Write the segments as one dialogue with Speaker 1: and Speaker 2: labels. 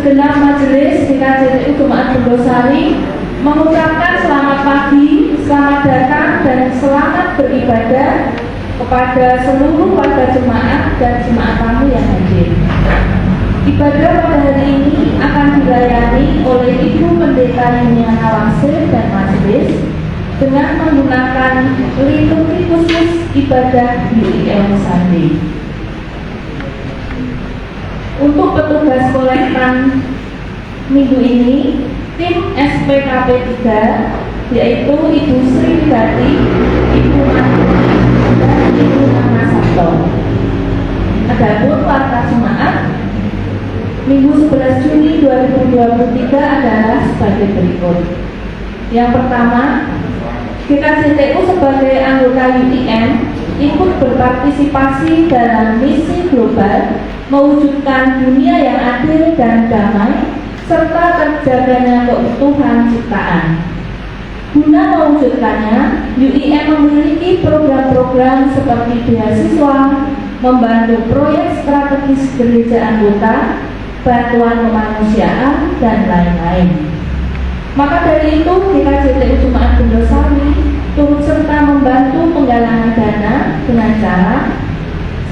Speaker 1: segenap majelis GKJTU Jemaat Bendosari mengucapkan selamat pagi, selamat datang dan selamat beribadah kepada seluruh warga jemaat dan jemaat tamu yang hadir. Ibadah pada hari ini akan dilayani oleh Ibu Pendeta Yuliana Wangse dan majelis dengan menggunakan liturgi khusus ibadah UIM Sunday. Untuk petugas kolektan minggu ini, tim SPKP 3 yaitu Ibu Sri Widati, Ibu Mantuni, dan Ibu Nana Sabto. Adapun warga jemaat Minggu 11 Juni 2023 adalah sebagai berikut. Yang pertama, GKJTU sebagai anggota UIM ikut berpartisipasi dalam misi global mewujudkan dunia yang adil dan damai serta terjaganya keutuhan ciptaan. Guna mewujudkannya, UIM memiliki program-program seperti beasiswa, membantu proyek strategis gereja anggota, bantuan kemanusiaan, dan lain-lain. Maka dari itu, GKJTU Jemaat Bendosari turut serta membantu penggalangan dana dengan cara: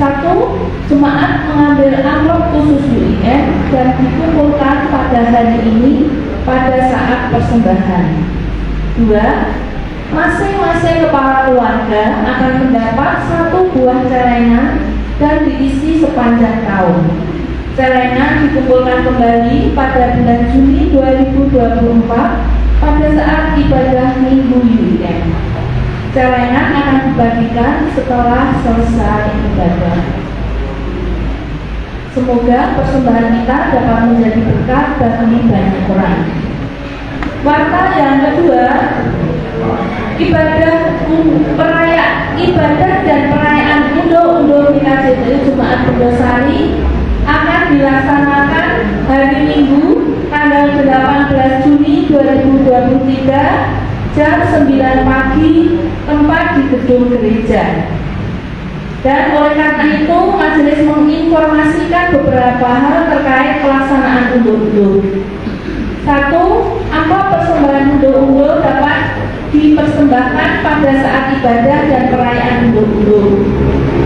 Speaker 1: 1. Jemaat mengambil amplop khusus UIM dan dikumpulkan pada hari ini pada saat persembahan. 2. Masing-masing kepala keluarga akan mendapat 1 buah celengan dan diisi sepanjang tahun. Celengan dikumpulkan kembali pada bulan Juni 2024 pada saat ibadah Minggu UIM. Celengan akan dibagikan setelah selesai ibadah. Semoga persembahan kita dapat menjadi berkat bagi banyak orang. Warta yang kedua, ibadah dan perayaan undur GKJTU Jemaat Bendosari akan dilaksanakan hari Minggu tanggal 18 Juni 2023 jam 9 pagi tempat di gedung gereja. Dan oleh karena itu majelis menginformasikan beberapa hal terkait pelaksanaan undur-undur. 1. Amplop persembahan undur-undur dapat dipersembahkan pada saat ibadah dan perayaan undur-undur.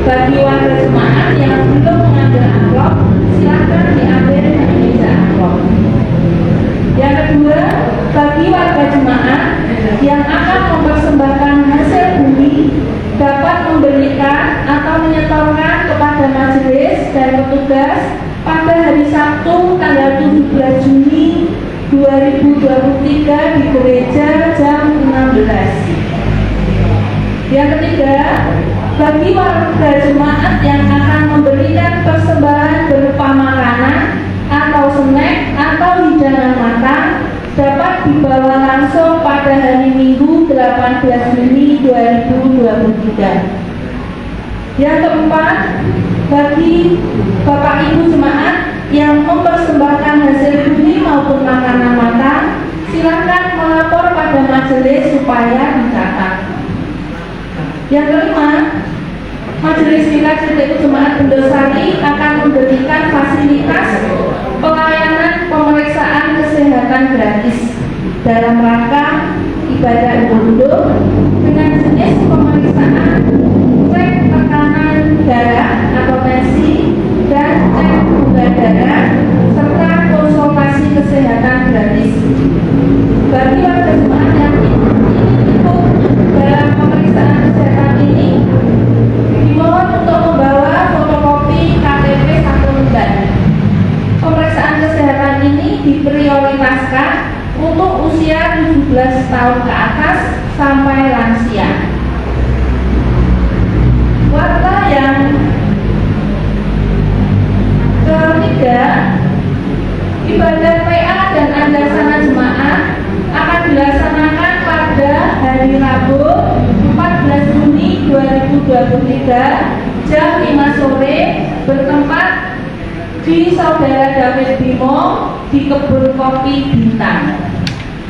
Speaker 1: Bagi warga jemaat yang belum mengambil amplop, silakan diambil di meja amplop. Yang kedua, bagi warga jemaat yang akan mempersembahkan hasil bumi dapat memberikan atau menyetorkan kepada majelis dan petugas pada hari Sabtu tanggal 17 Juni 2023 di gereja jam 16. Yang ketiga, bagi warga jemaat yang akan memberikan persembahan berupa makanan atau snack atau hidangan matang dapat dibawa langsung pada hari Minggu 18 Juni 2023. Yang keempat, bagi Bapak Ibu jemaat yang mempersembahkan hasil bumi maupun makanan matang, silakan melapor pada majelis supaya dicatat. Yang kelima, majelis GKJTU Jemaat Bendosari akan memberikan fasilitas pelayanan pemeriksaan kesehatan gratis dalam rangka ibadah undur-undur dengan jenis pemeriksaan cek tekanan darah atau tensi dan cek gula darah serta konsultasi kesehatan gratis. Bagi warga jemaat yang ingin ikut dalam pemeriksaan kesehatan ini, dimohon untuk membawa fotokopi KTP 1 lembar. Pemeriksaan kesehatan ini diprioritaskan untuk usia 17 tahun ke atas sampai lansia. Warta yang ketiga, ibadah PA dan anjasana jemaat akan dilaksanakan pada hari Rabu 14 Juni 2023 jam 5 sore bertempat di Saudara David Bimo di Kebun Kopi Bintang.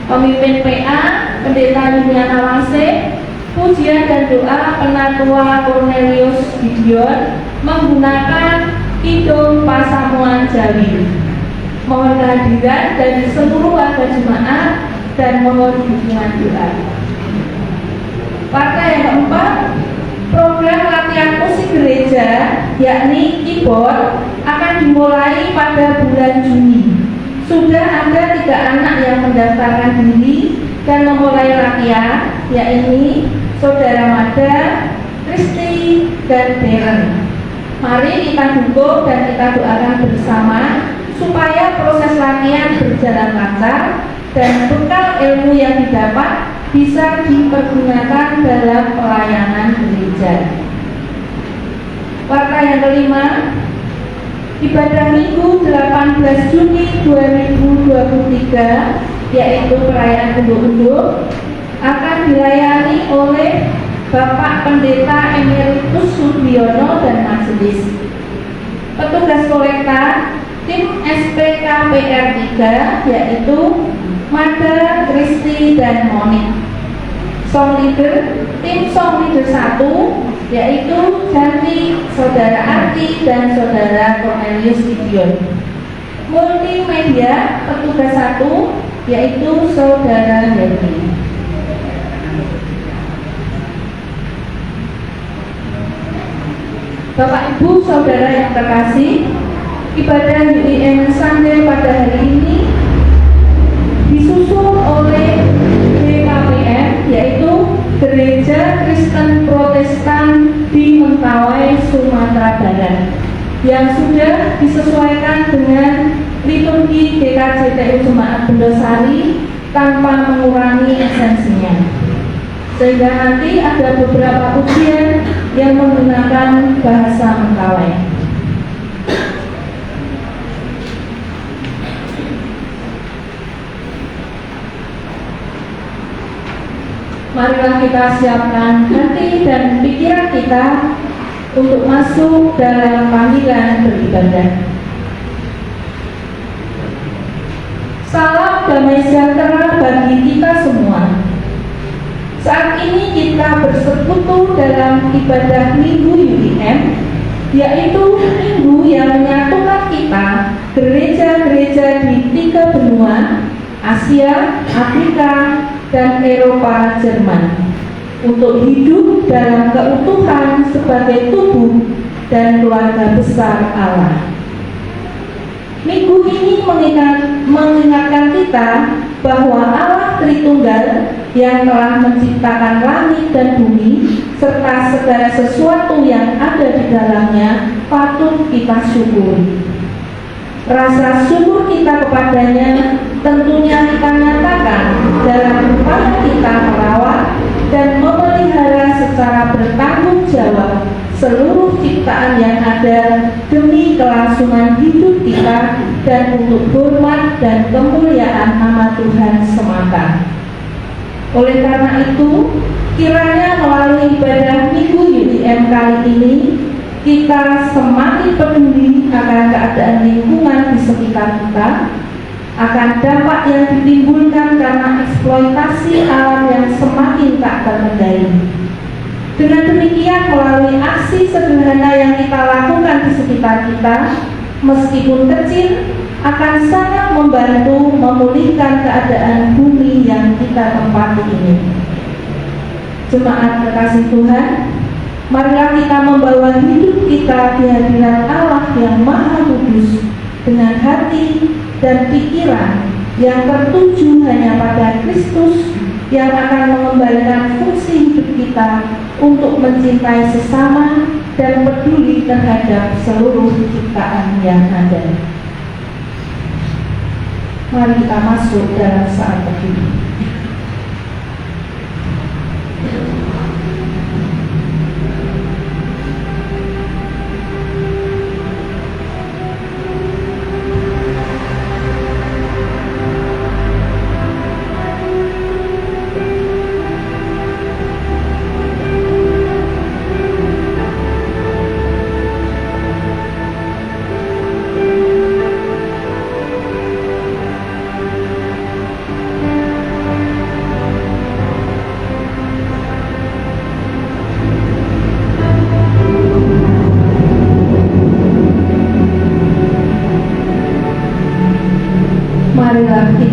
Speaker 1: Pemimpin PA Pendeta Yuliana Wangse, pujian dan doa Penatua Cornelius Gideon menggunakan Kidung Pasamuan Jawi. Mohon kehadiran dari seluruh warga jemaat dan mohon dukungan doa. Partai yang keempat, program latihan musik gereja yakni keyboard akan dimulai pada bulan Juni. Sudah ada 3 anak yang mendaftarkan diri dan memulai latihan, yakni Saudara Mada, Kristi, dan Beren. Mari kita dukung dan kita doakan bersama supaya proses latihan berjalan lancar dan bekal ilmu yang didapat bisa dipergunakan dalam pelayanan gereja. Warta yang kelima, ibadah Minggu 18 Juni 2023 yaitu perayaan unduk-unduk akan dilayani oleh Bapak Pendeta Emeritus Sudiono dan Majelis. Petugas kolekta tim SPKPR 3 yaitu Mada, Kristi, dan Monik. Song leader, tim song leader 1 yaitu Janti, Saudara Arti, dan Saudara Cornelius Gideon. Multimedia petugas 1 yaitu Saudara Henry. Bapak Ibu Saudara yang terkasih, ibadah UIN Sunday pada hari ini disusun oleh GKPM yaitu Gereja Kristen Protestan di Mentawai, Sumatera Barat, yang sudah disesuaikan dengan liturgi GKJTU Jemaat Bendosari tanpa mengurangi esensinya, sehingga nanti ada beberapa pujian yang menggunakan bahasa Mentawai. Marilah kita siapkan hati dan pikiran kita untuk masuk dalam panggilan beribadah. Salam damai sejahtera bagi kita semua. Saat ini kita bersekutu dalam ibadah Minggu UIM, yaitu minggu yang menyatukan kita, gereja-gereja di 3 benua, Asia, Afrika, dan Eropa Jerman, untuk hidup dalam keutuhan sebagai tubuh dan keluarga besar Allah. Minggu ini mengingatkan kita bahwa Allah Tritunggal yang telah menciptakan langit dan bumi serta segala sesuatu yang ada di dalamnya patut kita syukuri. Rasa syukur kita kepadanya tentunya kita nyatakan dalam upaya kita merawat dan memelihara secara bertanggung jawab seluruh ciptaan yang ada demi kelangsungan hidup kita dan untuk hormat dan kemuliaan nama Tuhan semata. Oleh karena itu, kiranya melalui ibadah Minggu UIM kali ini kita semakin peduli akan keadaan lingkungan di sekitar kita, akan dampak yang ditimbulkan karena eksploitasi alam yang semakin tak terkendali. Dengan demikian, melalui aksi sederhana yang kita lakukan di sekitar kita, meskipun kecil, akan sangat membantu memulihkan keadaan bumi yang kita tempati ini. Jemaat kekasih Tuhan, marilah kita membawa hidup kita di hadirat Allah yang Maha Kudus dengan hati dan pikiran yang tertuju hanya pada Kristus yang akan mengembalikan fungsi hidup kita untuk mencintai sesama dan peduli terhadap seluruh ciptaan yang ada. Mari kita masuk dalam saat teduh.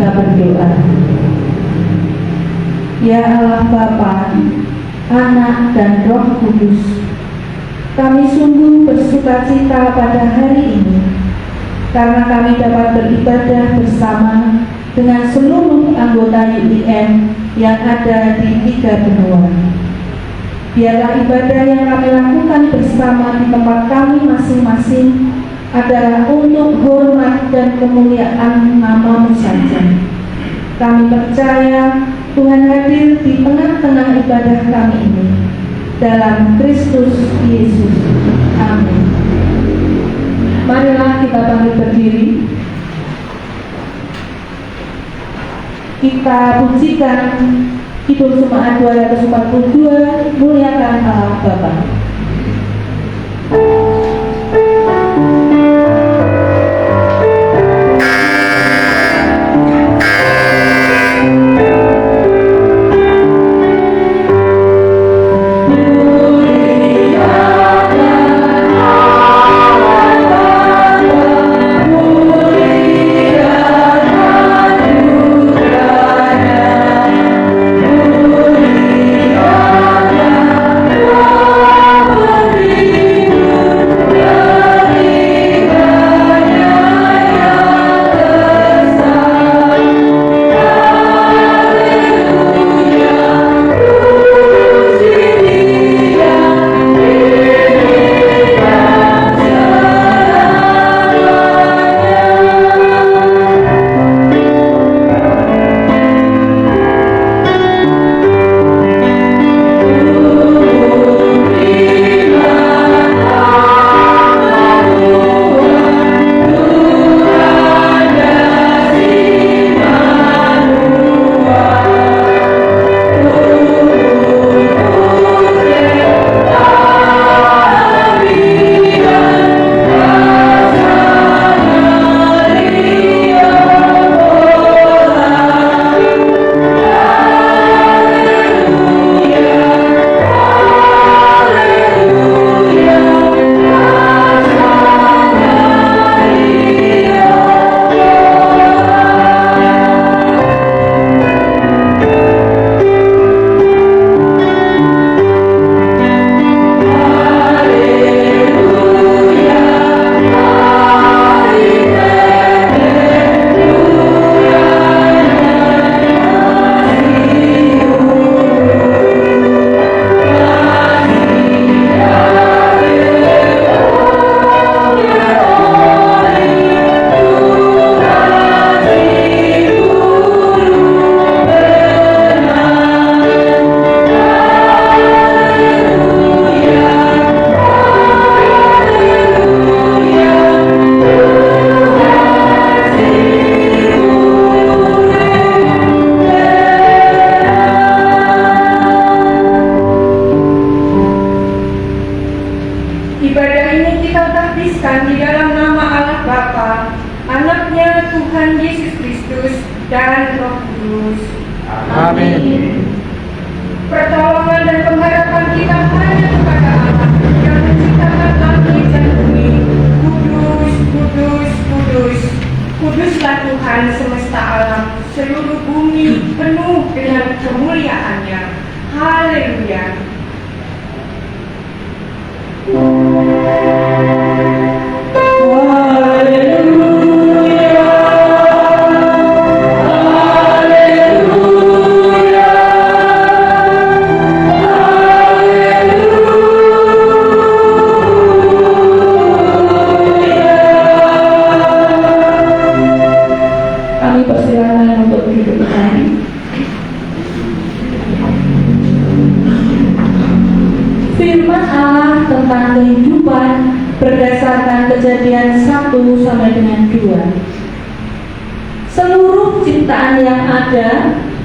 Speaker 1: kita berdoa. Ya Allah Bapa, Anak dan Roh Kudus, kami sungguh bersukacita pada hari ini karena kami dapat beribadah bersama dengan seluruh anggota UIM yang ada di 3 benua. Biarlah ibadah yang kami lakukan bersama di tempat kami masing-masing adalah untuk hormat dan kemuliaan nama-Mu saja. Kami percaya Tuhan hadir di tengah-tengah ibadah kami ini. Dalam Kristus Yesus. Amin. Marilah kita bangkit berdiri. Kita pujikan Kidung Jemaat 242, Muliakan Allah Bapa.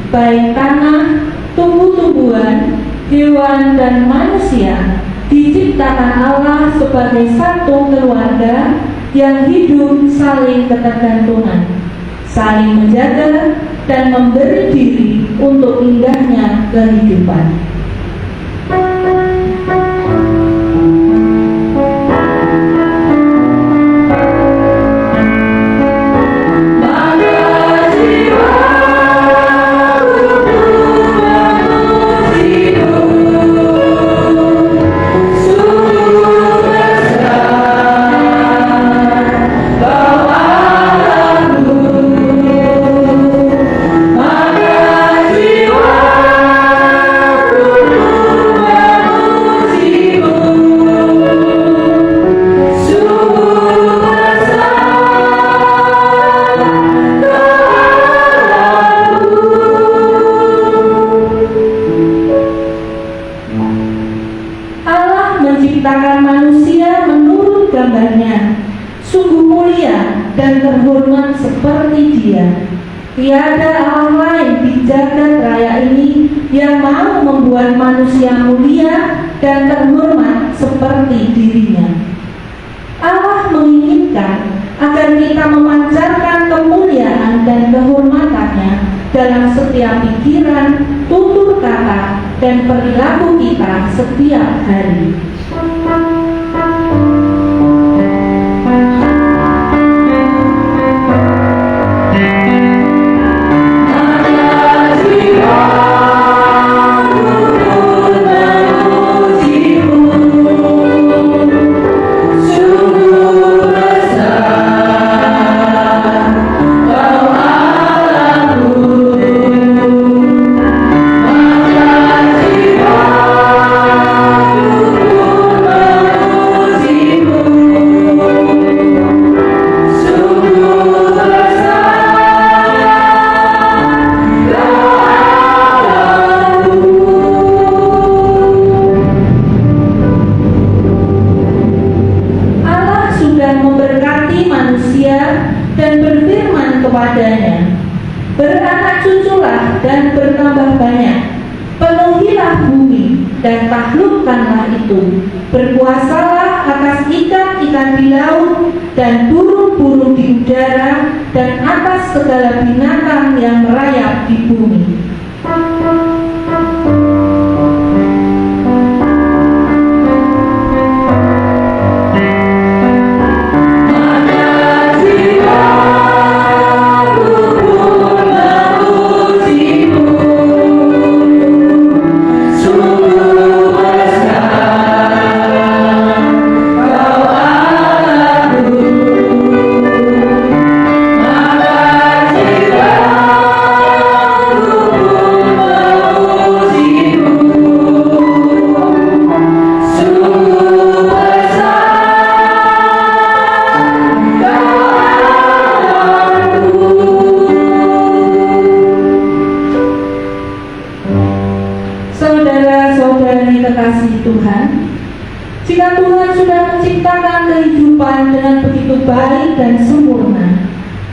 Speaker 1: Baik tanah, tumbuh-tumbuhan, hewan, dan manusia diciptakan Allah sebagai satu keluarga yang hidup saling ketergantungan, saling menjaga, dan memberi diri untuk indahnya kehidupan. Maka jiwa dan terhormat seperti Dia. Tiada Allah lain di jagat raya ini yang mau membuat manusia mulia dan terhormat seperti dirinya. Allah menginginkan agar kita memancarkan kemuliaan dan kehormatannya dalam setiap pikiran, tutur kata, dan perilaku kita setiap hari. Dan berfirman kepadanya, beranak cuculah dan bertambah banyak, penuhilah bumi dan taklukkanlah itu, berkuasalah atas ikan-ikan di laut dan burung-burung di udara dan atas segala binatang yang merayap di bumi. Saudara-saudari kekasih Tuhan, jika Tuhan sudah menciptakan kehidupan dengan begitu baik dan sempurna,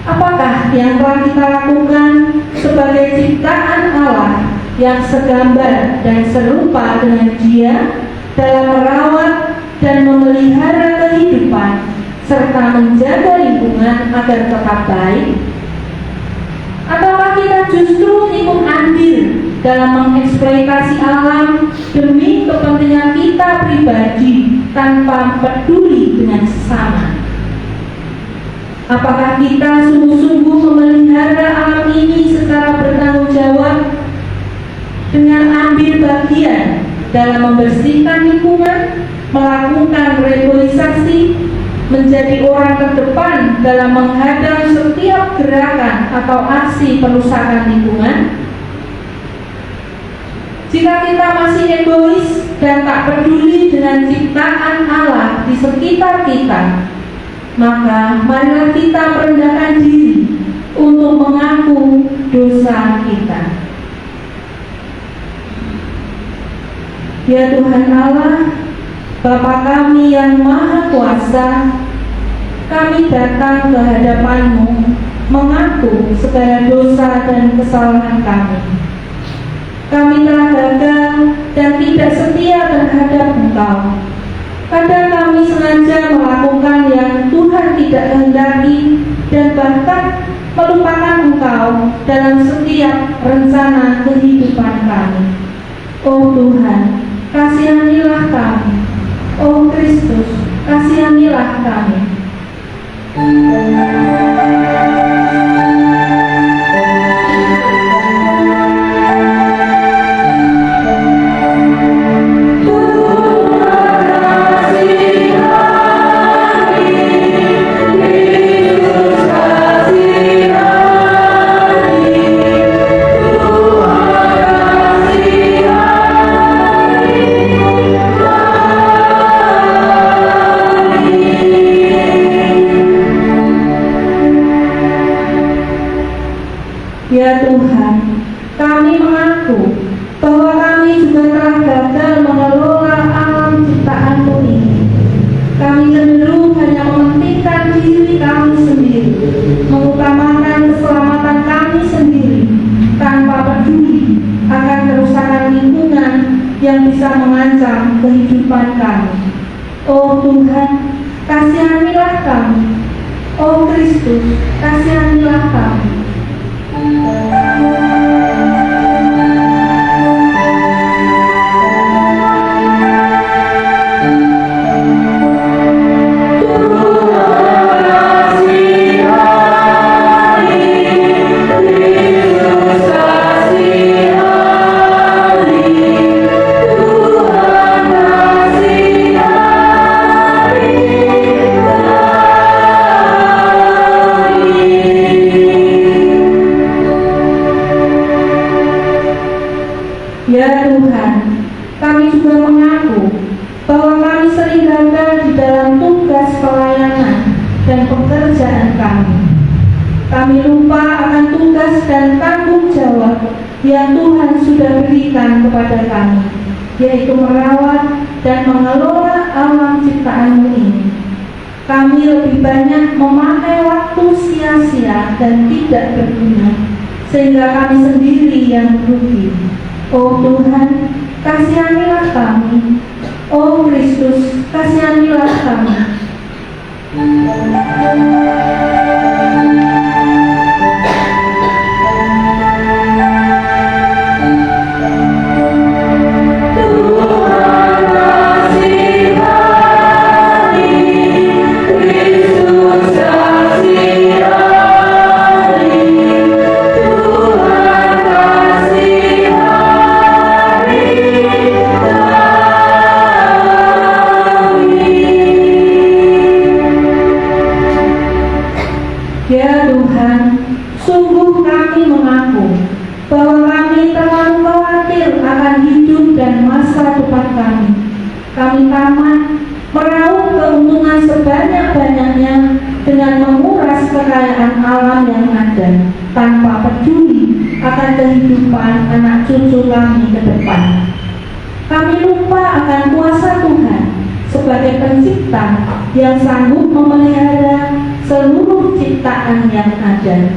Speaker 1: apakah yang telah kita lakukan sebagai ciptaan Allah yang segambar dan serupa dengan Dia dalam merawat dan memelihara kehidupan serta menjaga lingkungan agar tetap baik? Ataukah kita justru ikut andil dalam mengeksploitasi alam demi kepentingan kita pribadi tanpa peduli dengan sesama? Apakah kita sungguh-sungguh memelihara alam ini secara bertanggung jawab dengan ambil bagian dalam membersihkan lingkungan, melakukan reboisasi, menjadi orang terdepan dalam menghadang setiap gerakan atau aksi perusakan lingkungan? Jika kita masih egois dan tak peduli dengan ciptaan Allah di sekitar kita, maka marilah kita merendahkan diri untuk mengaku dosa kita. Ya Tuhan Allah, Bapa kami yang Maha Kuasa, kami datang ke hadapan-Mu mengaku segala dosa dan kesalahan kami. Kami telah gagal dan tidak setia terhadap Engkau. Kadang kami sengaja melakukan yang Tuhan tidak kehendaki dan bahkan melupakan Engkau dalam setiap rencana kehidupan kami. Oh Tuhan, kasihanilah kami. Oh Kristus, kasihanilah kami. Ya Tuhan, kami mengaku bahwa kami juga telah gagal mengelola alam ciptaan-Mu ini. Kami cenderung hanya mementingkan diri kami sendiri kehidupan kami. Oh Tuhan, kasihanilah kami. Oh Kristus, kasihanilah kami. Ya Tuhan, kami juga mengaku bahwa kami sering gagal di dalam tugas pelayanan dan pekerjaan kami. Kami lupa akan tugas dan tanggung jawab yang Tuhan sudah berikan kepada kami, yaitu merawat dan mengelola alam ciptaan ini. Kami lebih banyak memakai waktu sia-sia dan tidak berguna, sehingga kami sendiri yang rugi. Oh Tuhan, kasihanilah kami. Oh Kristus, kasihanilah kami. Ya Tuhan, sungguh kami mengaku bahwa kami terlalu khawatir akan hidup dan masa depan kami. Kami tamak meraup keuntungan sebanyak-banyaknya dengan menguras kekayaan alam yang ada, tanpa peduli akan kehidupan anak cucu kami ke depan. Kami lupa akan kuasa Tuhan sebagai pencipta yang sanggup memelihara seluruh ciptaan yang ada.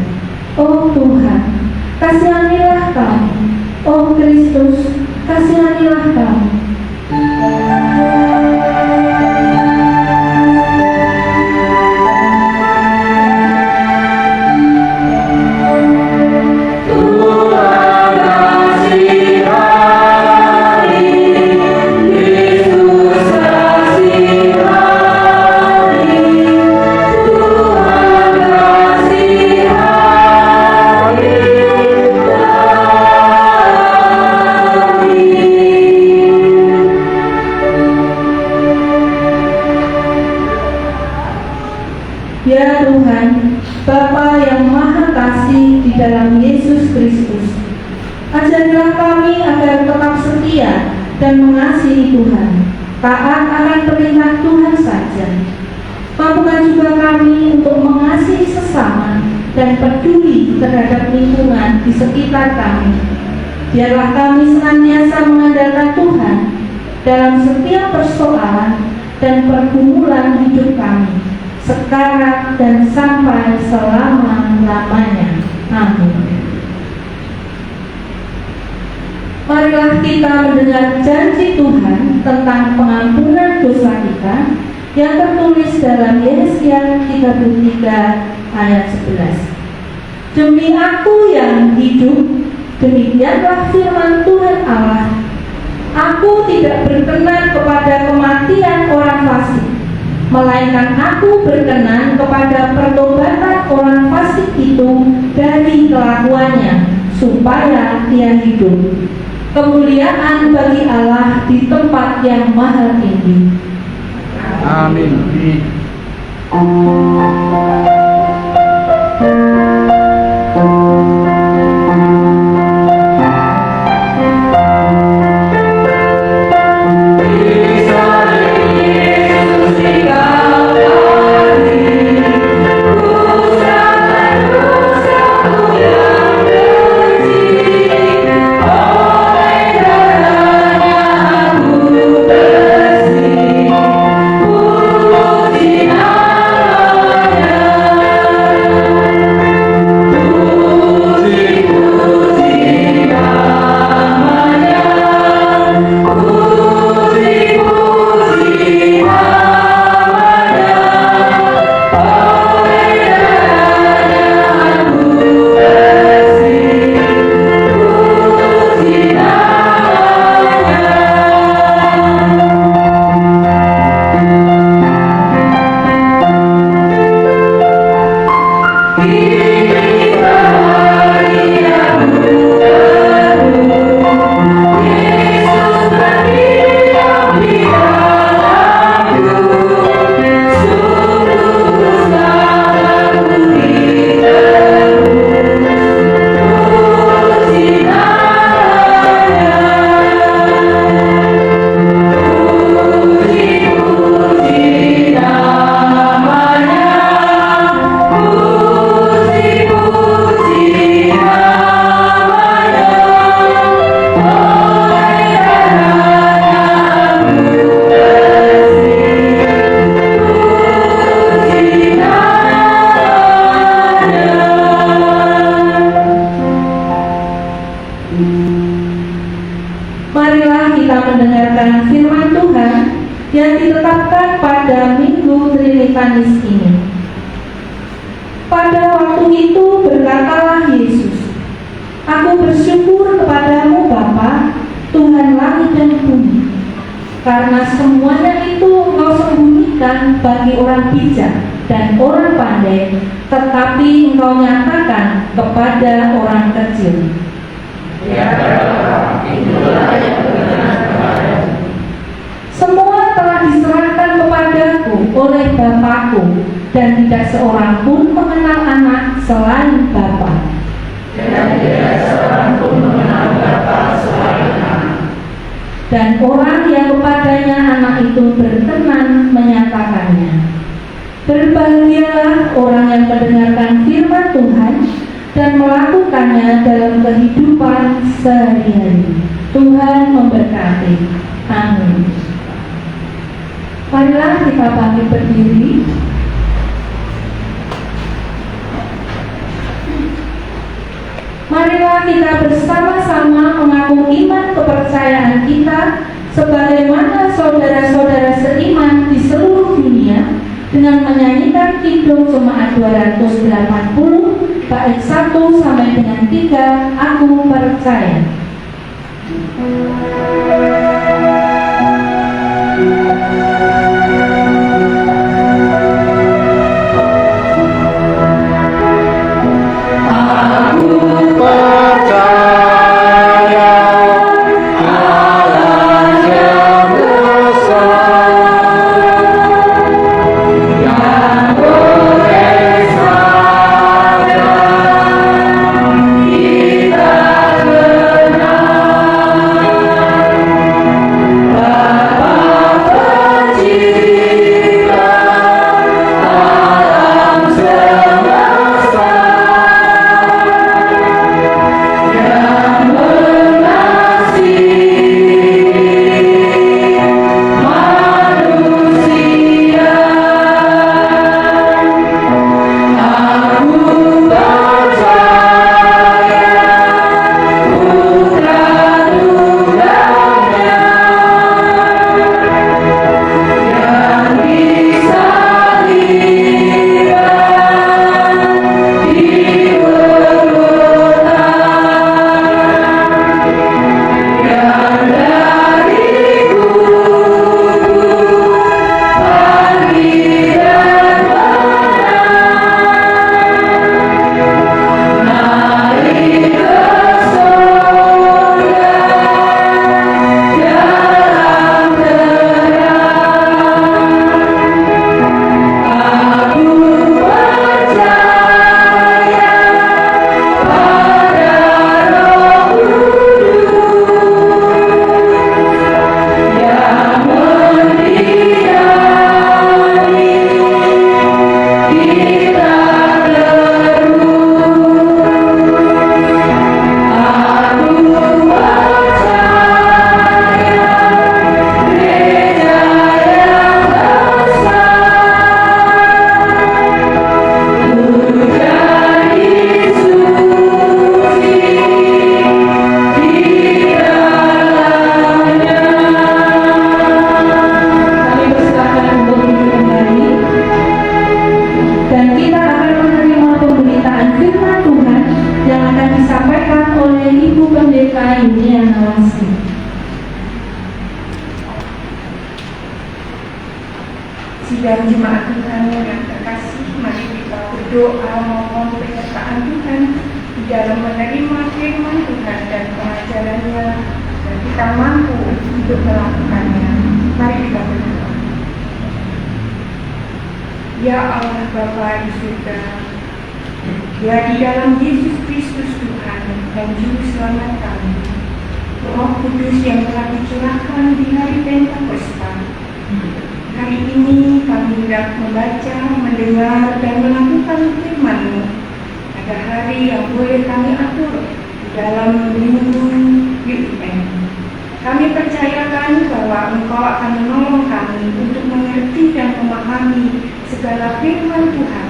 Speaker 1: Oh Tuhan, kasihanilah kami. Oh Kristus, kasihanilah kami. Ya Tuhan, Bapa yang Maha Kasih di dalam Yesus Kristus, ajarilah kami agar tetap setia dan mengasihi Tuhan, taat akan perintah Tuhan saja. Mampukan juga kami untuk mengasihi sesama dan peduli terhadap lingkungan di sekitar kami. Biarlah kami senantiasa mengandalkan Tuhan dalam setiap persoalan dan pergumulan hidup kami, sekarang dan sampai selama-lamanya. Amin. Marilah kita mendengar janji Tuhan tentang pengampunan dosa kita yang tertulis dalam Yesaya 33 ayat 11. Demi Aku yang hidup, demikianlah firman Tuhan Allah, Aku tidak berkenan kepada kematian orang fasik, melainkan Aku berkenan kepada pertobatan orang fasik itu dari kelakuannya, supaya dia hidup. Kemuliaan bagi Allah di tempat yang maha tinggi.
Speaker 2: Amin.
Speaker 1: Marilah kita mendengarkan firman Tuhan yang ditetapkan pada Minggu Trinitanis ini. Pada waktu itu berkatalah Yesus, "Aku bersyukur kepadamu Bapa, Tuhan langit dan bumi, karena semuanya itu Engkau sembunyikan bagi orang bijak dan orang pandai, tetapi Engkau nyatakan kepada orang kecil." Semua telah diserahkan kepadaku oleh Bapakku, dan tidak seorang pun mengenal anak selain Bapa. Dan orang yang kepadanya anak itu berkenan menyatakannya. Berbahagialah orang yang mendengarkan firman Tuhan dan melakukannya dalam kehidupan sehari-hari. Tuhan memberkati. Amin. Marilah kita bangkit berdiri. Marilah kita bersama-sama mengaku iman kepercayaan kita sebagaimana saudara-saudara seiman di seluruh dunia dengan menyanyikan Kidung Jemaat 280 bait 1 sampai dengan 3, Aku Percaya.
Speaker 3: Sidang jemaat Tuhan yang terkasih, mari kita berdoa mohon kita mampu untuk melakukannya. Mari kita berdoa. Ya Allah Bapa di surga, ya di dalam Yesus Kristus Tuhan dan Juru Selamat kami, Roh Kudus yang telah dicurahkan di hari Pentakosta. Hari ini kami hendak membaca, mendengar, dan melakukan firman-Mu pada hari yang boleh kami atur di dalam minggu UIN. Kami percayakan bahwa Engkau akan menolong kami untuk mengerti dan memahami segala firman Tuhan,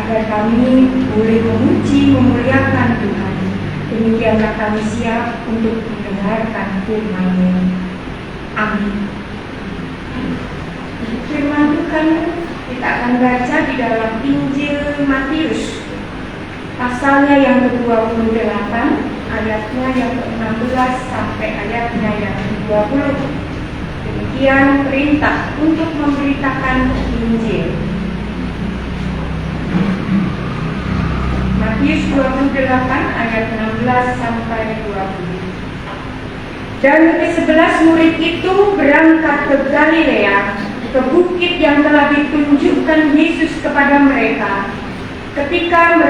Speaker 3: agar kami boleh memuji, memuliakan Tuhan. Demikianlah kami siap untuk mendengarkan firman-Mu. Amin. Firman Tuhan kita akan baca di dalam Injil Matius, pasalnya yang ke-28, ayatnya yang ke-16 sampai ayatnya yang ke-20. Demikian perintah untuk memberitakan Injil. Matius 28 ayat 16 sampai 20. Dan ke-11 murid itu berangkat ke Galilea, ke bukit yang telah ditunjukkan Yesus kepada mereka. Ketika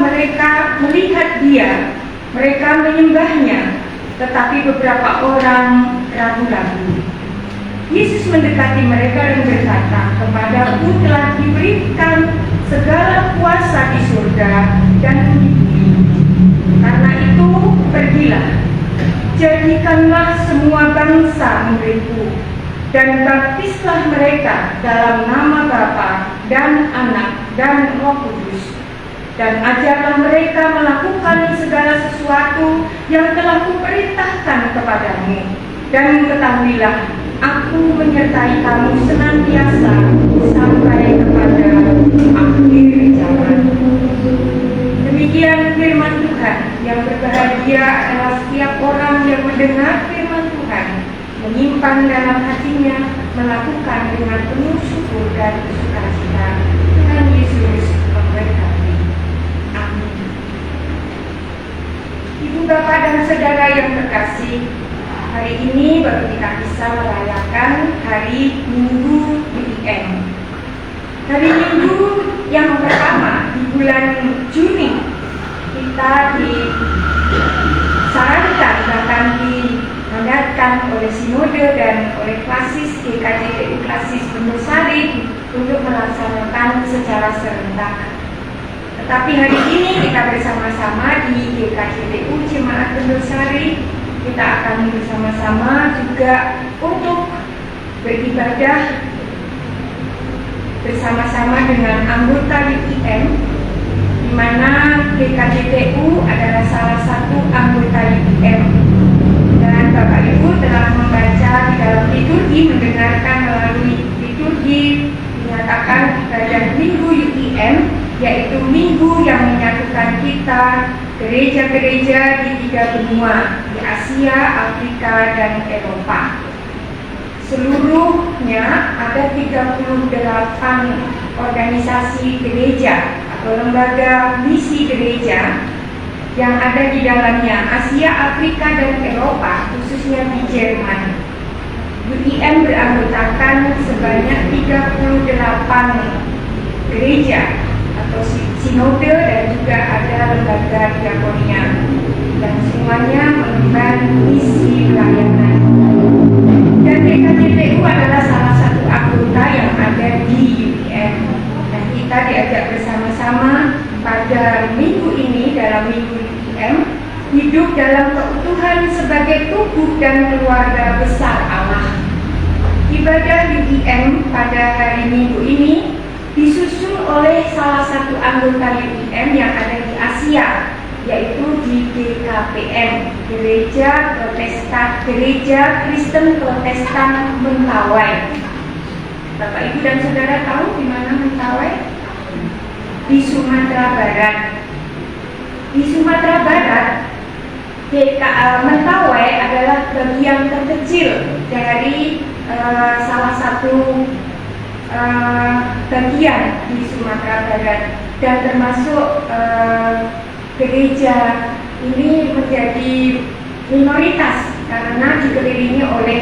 Speaker 3: mereka melihat Dia, mereka menyembahnya, tetapi beberapa orang ragu-ragu. Yesus mendekati mereka dan berkata, "Kepadaku telah diberikan segala kuasa di surga dan di bumi. Karena itu, pergilah, jadikanlah semua bangsa muridku, dan baptislah mereka dalam nama Bapa dan Anak dan Roh Kudus, dan ajarlah mereka melakukan segala sesuatu yang telah kuperintahkan kepadamu. Dan ketahuilah, Aku menyertai kamu senantiasa sampai kepada akhir zaman." Demikian firman Tuhan. Yang berbahagia adalah setiap orang yang mendengar firman Tuhan, menyimpan dalam hatinya, melakukan dengan penuh syukur dan sukacita. Tuhan Yesus memberkati. Amin. Ibu, Bapak, dan saudara yang terkasih, hari ini baru kita bisa merayakan hari Minggu UIN. Hari Minggu yang pertama di bulan Juni, kita disarankan, bahkan dimandatkan oleh Sinode dan oleh Klasis GKJTU Klasis Bendosari untuk melaksanakan secara serentak. Tetapi hari ini kita bersama-sama di GKJTU Jemaat Bendosari, kita akan bersama-sama juga untuk beribadah bersama-sama dengan anggota UIN, di mana GKJTU adalah salah satu anggota UIN. Dan Bapak Ibu telah membaca di dalam liturgi, mendengarkan melalui liturgi dinyatakan ibadah Minggu UIN, yaitu minggu yang menyatukan kita gereja-gereja di 3 benua, di Asia, Afrika, dan Eropa. Seluruhnya ada 38 organisasi gereja atau lembaga misi gereja yang ada di dalamnya, Asia, Afrika, dan Eropa, khususnya di Jerman. UIN beranggotakan sebanyak 38 gereja atau sinode, dan juga ada lembaga diakonia, dan semuanya mengemban misi pelayanan. Dan GKJTU adalah salah satu anggota yang ada di UIN, dan kita diajak bersama-sama pada minggu ini, dalam minggu UIN, hidup dalam keutuhan sebagai tubuh dan keluarga besar Allah. Ibadah UIN pada hari Minggu ini disusun oleh salah satu anggota UIN yang ada di Asia, yaitu di GKPM, Gereja Kristen Protestan Mentawai. Bapak, Ibu, dan Saudara tahu di mana Mentawai? Di Sumatera Barat. Di Sumatera Barat, Mentawai adalah bagian terkecil dari salah satu bagian di Sumatera Barat, dan termasuk gereja ini menjadi minoritas karena dikelilingi oleh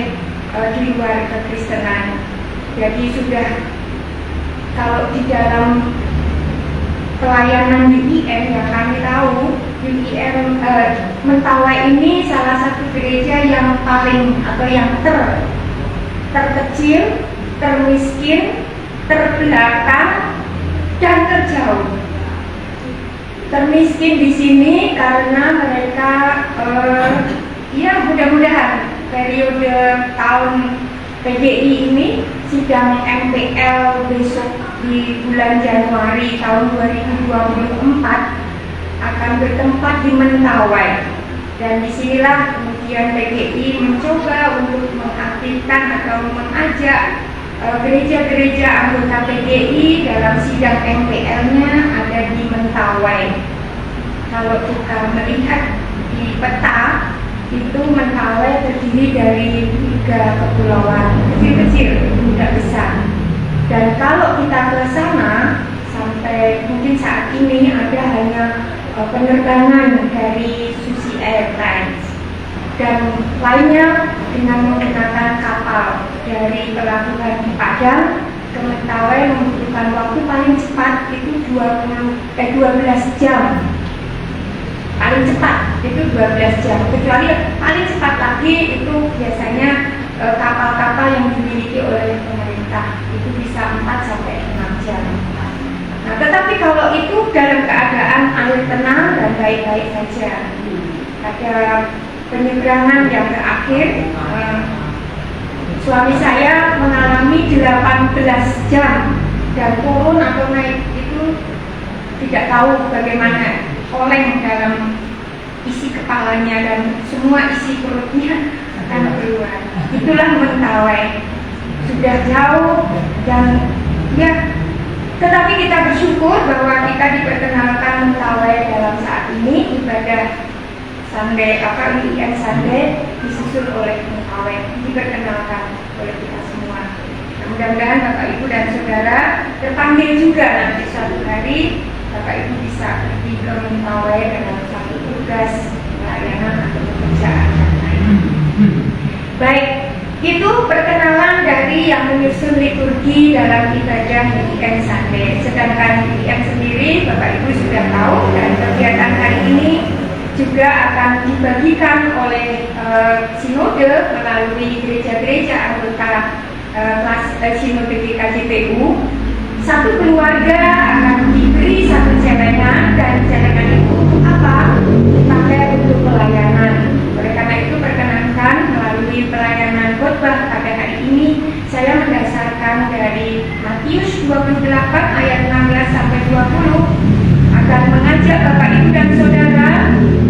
Speaker 3: di luar kekristenan. Jadi sudah, kalau di dalam pelayanan UIM yang kami tahu, UIM Mentawai ini salah satu gereja yang paling atau yang terkecil, termiskin, terbelakang, dan terjauh. Termiskin di sini karena mereka ya mudah-mudahan periode tahun PGI ini sidang MPL besok di bulan Januari tahun 2024 akan bertempat di Mentawai, dan disinilah kemudian PGI mencoba untuk mengaktifkan atau mengajak gereja-gereja anggota PGI dalam sidang MPL-nya ada di Mentawai. Kalau kita melihat di peta, itu Mentawai terdiri dari 3 kepulauan kecil-kecil, tidak besar. Dan kalau kita ke sana, sampai mungkin saat ini ada hanya penerbangan dari Susi Airlines, dan lainnya dengan menggunakan kapal dari pelabuhan di Padang ke Mentawai membutuhkan waktu paling cepat itu 12 jam. Paling cepat itu 12 jam, kecuali paling cepat lagi itu biasanya kapal-kapal yang dimiliki oleh pemerintah itu bisa 4 sampai 6 jam. Nah, tetapi kalau itu dalam keadaan air tenang dan baik-baik saja. Ada penyeberangan yang terakhir, suami saya mengalami 18 jam dan turun atau naik itu tidak tahu bagaimana, oleng dalam isi kepalanya dan semua isi perutnya akan keluar. Itulah Mentawai, sudah jauh dan ya, tetapi kita bersyukur bahwa kita diperkenalkan Mentawai dalam saat ini ibadah Sunday, UIM Sunday disusul oleh Mentawai, diperkenalkan oleh kita semua. Nah, mudah-mudahan Bapak Ibu dan Saudara terpanggil juga nanti suatu hari Bapak Ibu bisa pergi ke Mentawai dalam satu tugas pelayanan atau pekerjaan yang lain. Baik, itu perkenalan dari yang menyusun liturgi dalam ibadah UIM Sunday. Sedangkan UIM sendiri Bapak Ibu sudah tahu, dan kegiatan hari ini juga akan dibagikan oleh sinode melalui gereja-gereja anggota sinode GKJPU. Satu keluarga akan diberi satu celengan, dan celengan itu untuk apa? Dipakai untuk pelayanan. Oleh karena itu perkenankan melalui pelayanan khotbah pada hari ini saya mendasarkan dari Matius 28 ayat 16 sampai 20 akan mengajak Bapak Ibu dan Saudara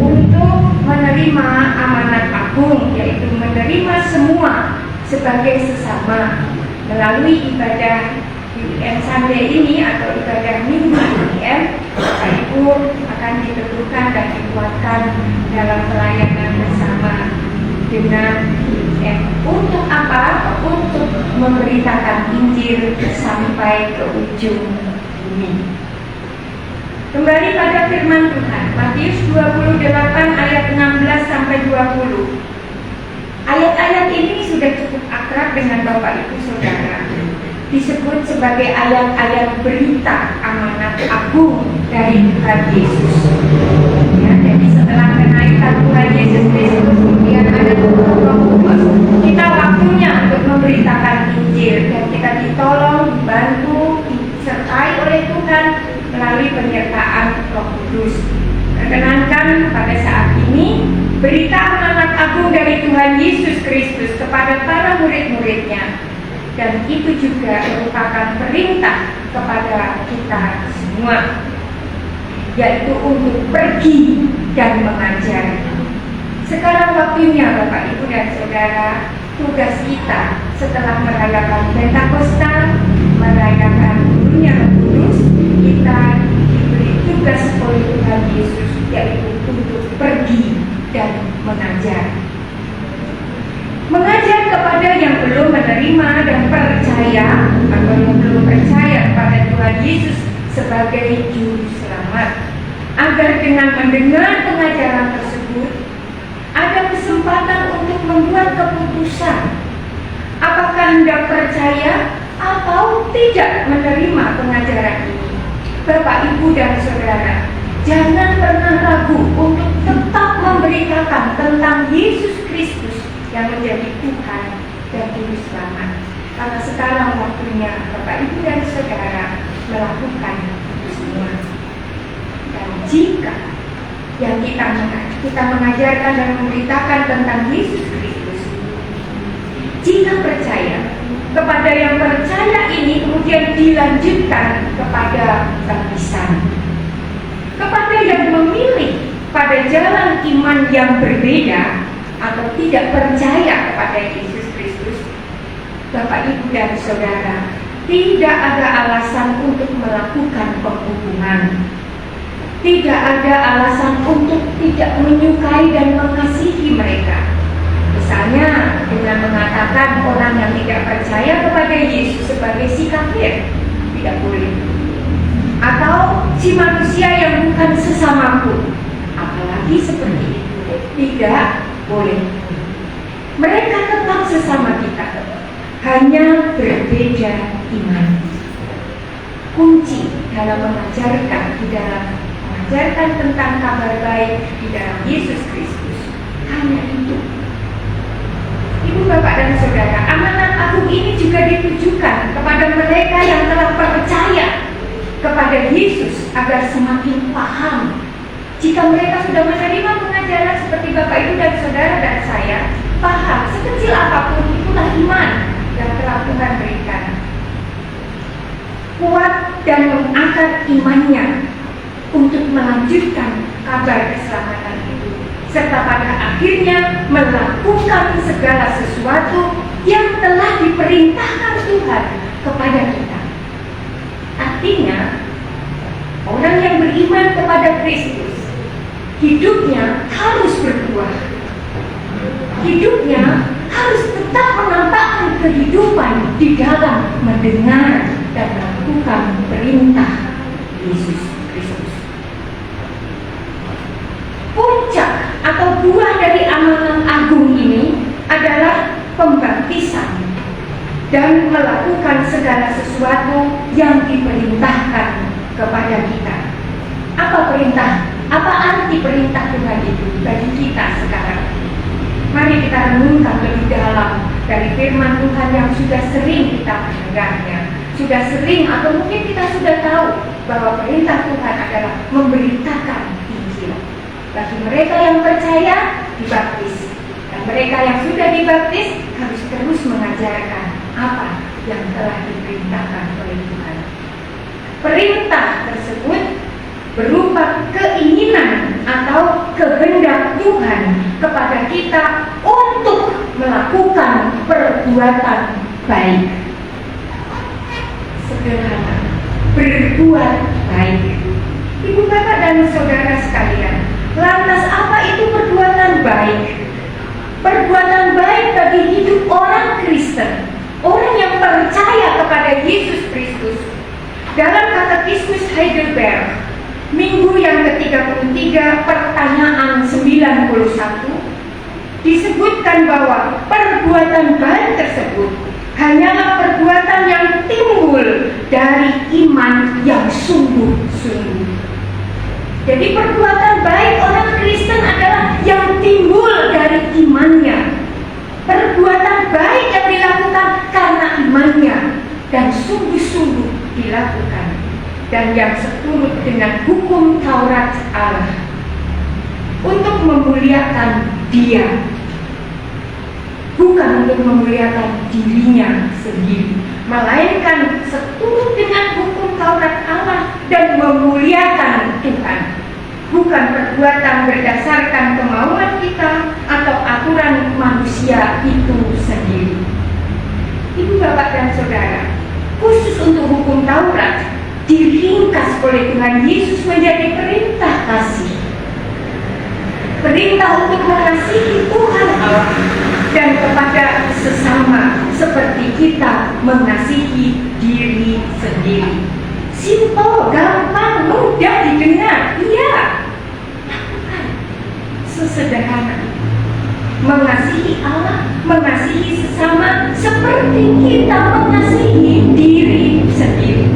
Speaker 3: untuk menerima amanat agung, yaitu menerima semua sebagai sesama melalui ibadah UIM Sunday ini atau ibadah Minggu UIM. Bapak Ibu akan ditentukan dan dikuatkan dalam pelayanan bersama dengan UIM. Untuk apa? Untuk memberitakan Injil sampai ke ujung bumi. Kembali pada firman Tuhan, Matius 28 ayat 16 sampai 20. Ayat-ayat ini sudah cukup akrab dengan Bapak Ibu Saudara. Disebut sebagai ayat-ayat berita amanat agung dari Tuhan Yesus. Ya, jadi setelah kenaikan Tuhan Yesus Kristus, kemudian ada Roh Kudus, kita waktunya untuk memberitakan Injil, dan kita ditolong, dibantu, disertai oleh Tuhan melalui penyertaan Roh Kudus. Perkenankan pada saat ini berita amanat agung dari Tuhan Yesus Kristus kepada para murid-muridnya. Dan itu juga merupakan perintah kepada kita semua, yaitu untuk pergi dan mengajar. Sekarang waktunya Bapak Ibu dan Saudara, tugas kita setelah merayakan Pentakosta, merayakan turunnya Roh Kudus, kita diberi tugas oleh Tuhan Yesus, yaitu untuk pergi dan mengajar. Mengajar kepada yang belum menerima dan percaya, atau yang belum percaya kepada Tuhan Yesus sebagai Juru Selamat, agar dengan mendengar pengajaran tersebut ada kesemangat kesempatan untuk membuat keputusan. Apakah Anda percaya atau tidak menerima pengajaran ini? Bapak, Ibu, dan Saudara, jangan pernah ragu untuk tetap memberitakan tentang Yesus Kristus yang menjadi Tuhan dan Juru Selamat. Karena sekarang waktunya Bapak, Ibu, dan Saudara melakukan itu semua. Dan jika yang kita mengajarkan dan memberitakan tentang Yesus Kristus, jika percaya, kepada yang percaya ini kemudian dilanjutkan kepada baptisan. Kepada yang memilih pada jalan iman yang berbeda atau tidak percaya kepada Yesus Kristus, Bapak, Ibu, dan Saudara, tidak ada alasan untuk melakukan penghubungan. Tidak ada alasan untuk tidak menyukai dan mengasihi mereka. Misalnya dengan mengatakan orang yang tidak percaya kepada Yesus sebagai si kafir, tidak boleh. Atau si manusia yang bukan sesamaku, apalagi seperti itu, tidak boleh. Mereka tetap sesama kita, hanya berbeda iman. Kunci dalam mengajarkan tentang kabar baik di dalam Yesus Kristus hanya itu. Ibu, Bapak, dan Saudara, amanat agung ini juga ditujukan kepada mereka yang telah percaya kepada Yesus agar semakin paham. Jika mereka sudah menerima pengajaran seperti Bapak, Ibu, dan Saudara dan saya, paham sekecil apapun, itulah iman yang telah Tuhan berikan. Kuat dan mengangkat imannya untuk melanjutkan kabar keselamatan itu, serta pada akhirnya melakukan segala sesuatu yang telah diperintahkan Tuhan kepada kita. Artinya, orang yang beriman kepada Kristus, hidupnya harus berbuah. Hidupnya harus tetap menampakkan kehidupan di dalam mendengar dan melakukan perintah Yesus Kristus. Puncak atau buah dari amanat agung ini adalah pembaptisan dan melakukan segala sesuatu yang diperintahkan kepada kita. Apa perintah? Apa arti perintah Tuhan itu bagi kita sekarang? Mari kita renungkan lebih dalam dari firman Tuhan yang sudah sering kita mendengarnya. Sudah sering atau mungkin kita sudah tahu bahwa perintah Tuhan adalah memberitakan Injil. Bagi mereka yang percaya, dibaptis. Dan mereka yang sudah dibaptis harus terus mengajarkan apa yang telah diperintahkan oleh Tuhan. Perintah tersebut berupa keinginan atau kehendak Tuhan kepada kita untuk melakukan perbuatan baik. Sederhana, berbuat baik. Ibu, Bapak, dan Saudara sekalian, lantas apa itu perbuatan baik? Perbuatan baik bagi hidup orang Kristen, orang yang percaya kepada Yesus Kristus. Dalam Katekismus Heidelberg, minggu yang ke-33, pertanyaan 91, disebutkan bahwa perbuatan baik tersebut hanyalah perbuatan yang timbul dari iman yang sungguh-sungguh. Jadi perbuatan baik orang Kristen adalah yang timbul dari imannya. Perbuatan baik yang dilakukan karena imannya dan sungguh-sungguh dilakukan, dan yang seturut dengan hukum Taurat Allah untuk memuliakan Dia, bukan untuk memuliakan dirinya sendiri, melainkan seturut dengan hukum Taurat Allah dan memuliakan Tuhan, bukan perbuatan berdasarkan kemauan kita atau aturan manusia itu sendiri. Ibu, Bapak, dan Saudara, khusus untuk hukum Taurat diringkas oleh Tuhan Yesus menjadi perintah kasih. Perintah untuk mengasihi Tuhan Allah dan kepada sesama seperti kita mengasihi diri sendiri. Simpel, gampang, mudah didengar. Iya, lakukan. Sesederhana. mengasihi Allah, mengasihi sesama seperti kita mengasihi diri sendiri.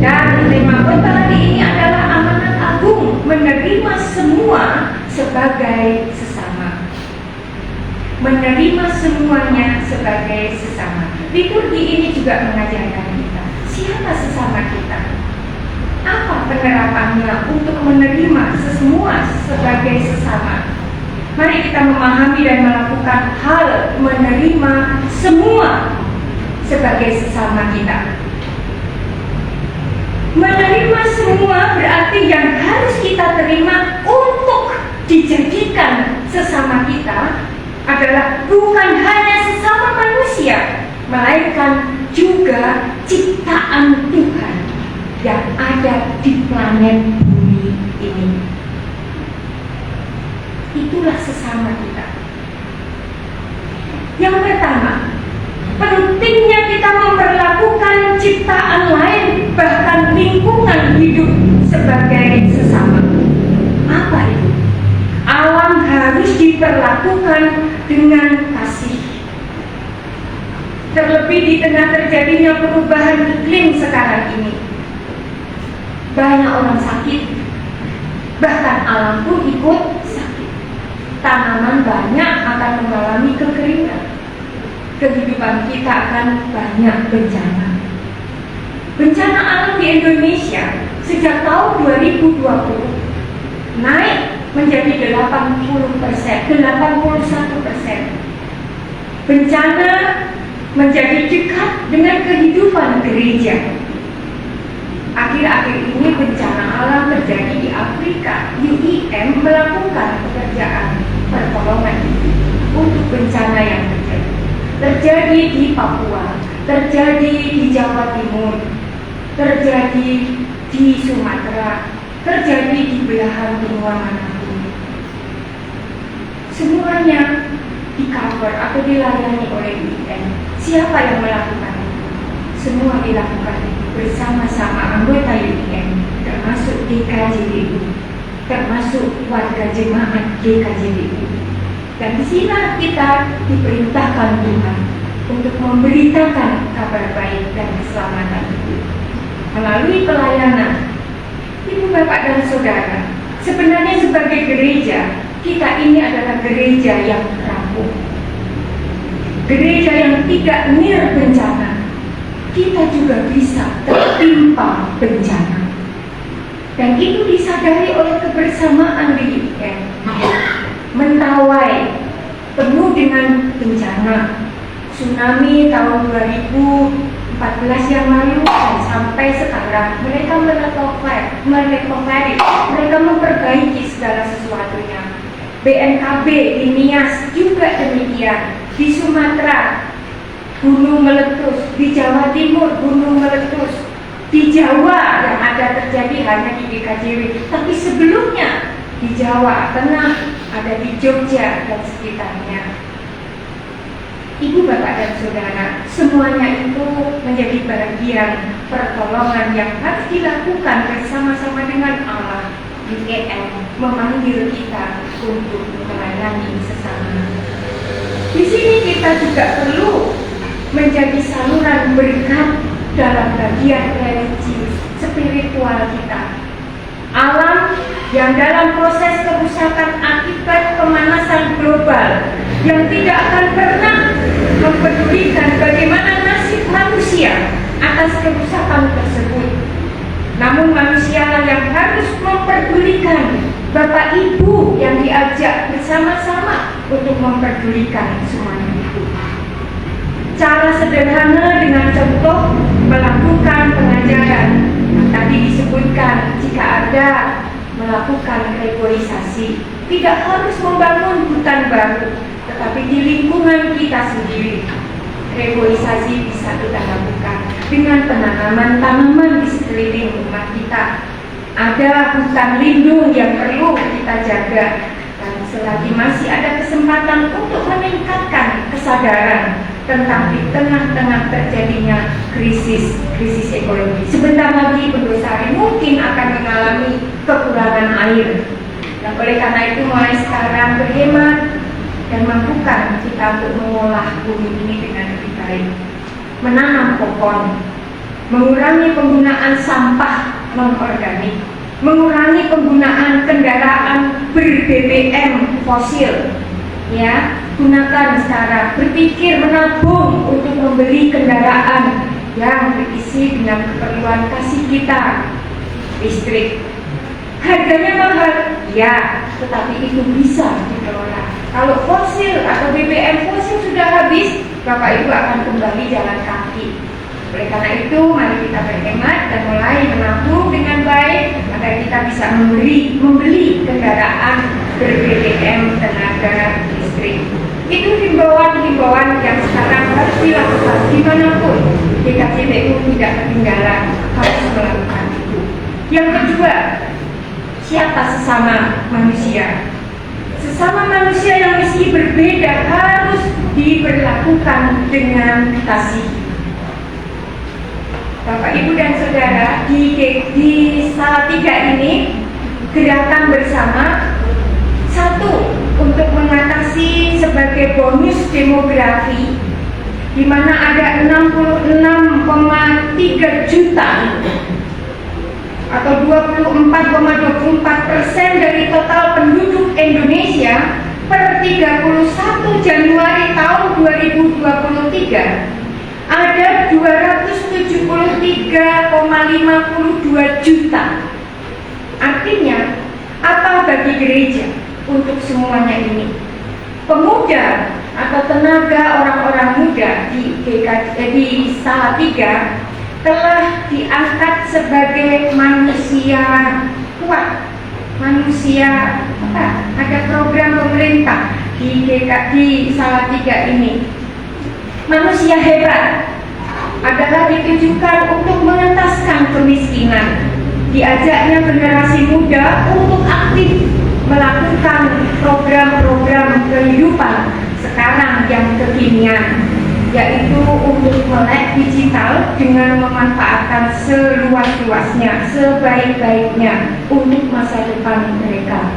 Speaker 3: Dan tema khotbah hari ini adalah amanat agung, menerima semua sebagai sesama. Menerima semuanya sebagai sesama. Liturgi ini juga mengajarkan kita, siapa sesama kita? Apa penerapannya untuk menerima semua sebagai sesama? Mari kita memahami dan melakukan hal menerima semua sebagai sesama kita. Menerima semua berarti yang harus kita terima untuk dijadikan sesama kita adalah bukan hanya sesama manusia, melainkan juga ciptaan Tuhan yang ada di planet bumi ini. Itulah sesama kita. Yang pertama, pentingnya kita memperlakukan ciptaan lain, bahkan lingkungan hidup sebagai sesama. Apa itu? Alam harus diperlakukan dengan kasih. Terlebih di tengah terjadinya perubahan iklim sekarang ini. Banyak orang sakit, bahkan alam pun ikut sakit. Tanaman banyak akan mengalami kekeringan. Kehidupan kita akan banyak bencana. Bencana alam di Indonesia sejak tahun 2020 naik menjadi 81%. Bencana menjadi dekat dengan kehidupan gereja. Akhir-akhir ini bencana alam terjadi di Afrika. UIM melakukan pekerjaan pertolongan untuk bencana yang terjadi di Papua, terjadi di Jawa Timur, terjadi di Sumatera, terjadi di belahan benua manapun. Semuanya di-cover atau dilayani oleh UIM. Siapa yang melakukan itu? Semua dilakukan bersama-sama anggota UIM, termasuk GKJDI, termasuk warga jemaat GKJDI. Dan di sini kita diperintahkan Tuhan untuk memberitakan kabar baik dan keselamatan itu melalui pelayanan. Ibu, bapak, dan saudara, sebenarnya sebagai gereja, kita ini adalah gereja yang rapuh, gereja yang tidak nir bencana. Kita juga bisa tertimpa bencana, dan itu disadari oleh kebersamaan di UIM. Mentawai penuh dengan bencana, tsunami tahun 2014 yang lalu dan sampai sekarang mereka mereka memperbaiki segala sesuatunya. BNKB di Nias juga demikian. Di Sumatera gunung meletus, di Jawa Timur gunung meletus, di Jawa yang ada terjadi hanya di GKJW, tapi sebelumnya di Jawa Tengah, ada di Jogja dan sekitarnya. Ibu, bapak, dan saudara, semuanya itu menjadi bagian pertolongan yang harus dilakukan bersama-sama dengan Allah. UIM memanggil kita untuk melayani sesama. Di sini kita juga perlu menjadi saluran berkat dalam bagian religius spiritual kita. Alam yang dalam proses kerusakan akibat pemanasan global yang tidak akan pernah mempedulikan bagaimana nasib manusia atas kerusakan tersebut. Namun manusialah yang harus memperdulikan, Bapak Ibu yang diajak bersama-sama untuk memperdulikan semuanya itu. Cara sederhana dengan contoh melakukan pengajaran. Tadi disebutkan jika ada melakukan reboisasi, tidak harus membangun hutan baru, tetapi di lingkungan kita sendiri. Reboisasi bisa kita lakukan dengan penanaman tanaman di sekeliling rumah kita. Ada hutan lindung yang perlu kita jaga, dan selagi masih ada kesempatan untuk meningkatkan kesadaran tentang di tengah-tengah terjadinya krisis ekologi. Sebentar lagi Pendosari mungkin akan mengalami kekurangan air. Dan oleh karena itu mulai sekarang berhemat, dan mampukan kita untuk mengolah bumi ini dengan lebih baik. Menanam pohon, mengurangi penggunaan sampah non-organik, mengurangi penggunaan kendaraan ber-BBM fosil. Ya, gunakan sekarang, berpikir menabung untuk membeli kendaraan yang berisi dengan keperluan kasih kita. Listrik, harganya mahal, ya, tetapi itu bisa dikelola. Kalau fosil atau BBM fosil sudah habis, Bapak Ibu akan kembali jalan kaki. Oleh karena itu, mari kita berhemat dan mulai menabung dengan baik agar kita bisa membeli kendaraan ber-BBM tenaga listrik. Itu himbauan-himbauan yang sekarang harus dilakukan dimanapun. DKJPU tidak ketinggalan, harus melakukan itu. Yang kedua, siapa sesama manusia? Sesama manusia yang meski berbeda harus diperlakukan dengan kasih. Bapak, Ibu, dan Saudara, di Salatiga ini gerakan bersama satu untuk mengatasi sebagai bonus demografi, di mana ada 66,3 juta atau 24,24% dari total penduduk Indonesia per 31 Januari tahun 2023 ada 273,52 juta. Artinya, apa bagi gereja untuk semuanya ini? Pemuda atau tenaga orang-orang muda di Salatiga telah diangkat sebagai manusia kuat, manusia apa? Ada program pemerintah di Salatiga ini. Manusia hebat adalah ditujukan untuk mengentaskan kemiskinan. Diajaknya generasi muda untuk aktif melakukan program-program kehidupan sekarang yang kekinian, yaitu untuk melek digital dengan memanfaatkan seluas-luasnya, sebaik-baiknya untuk masa depan mereka.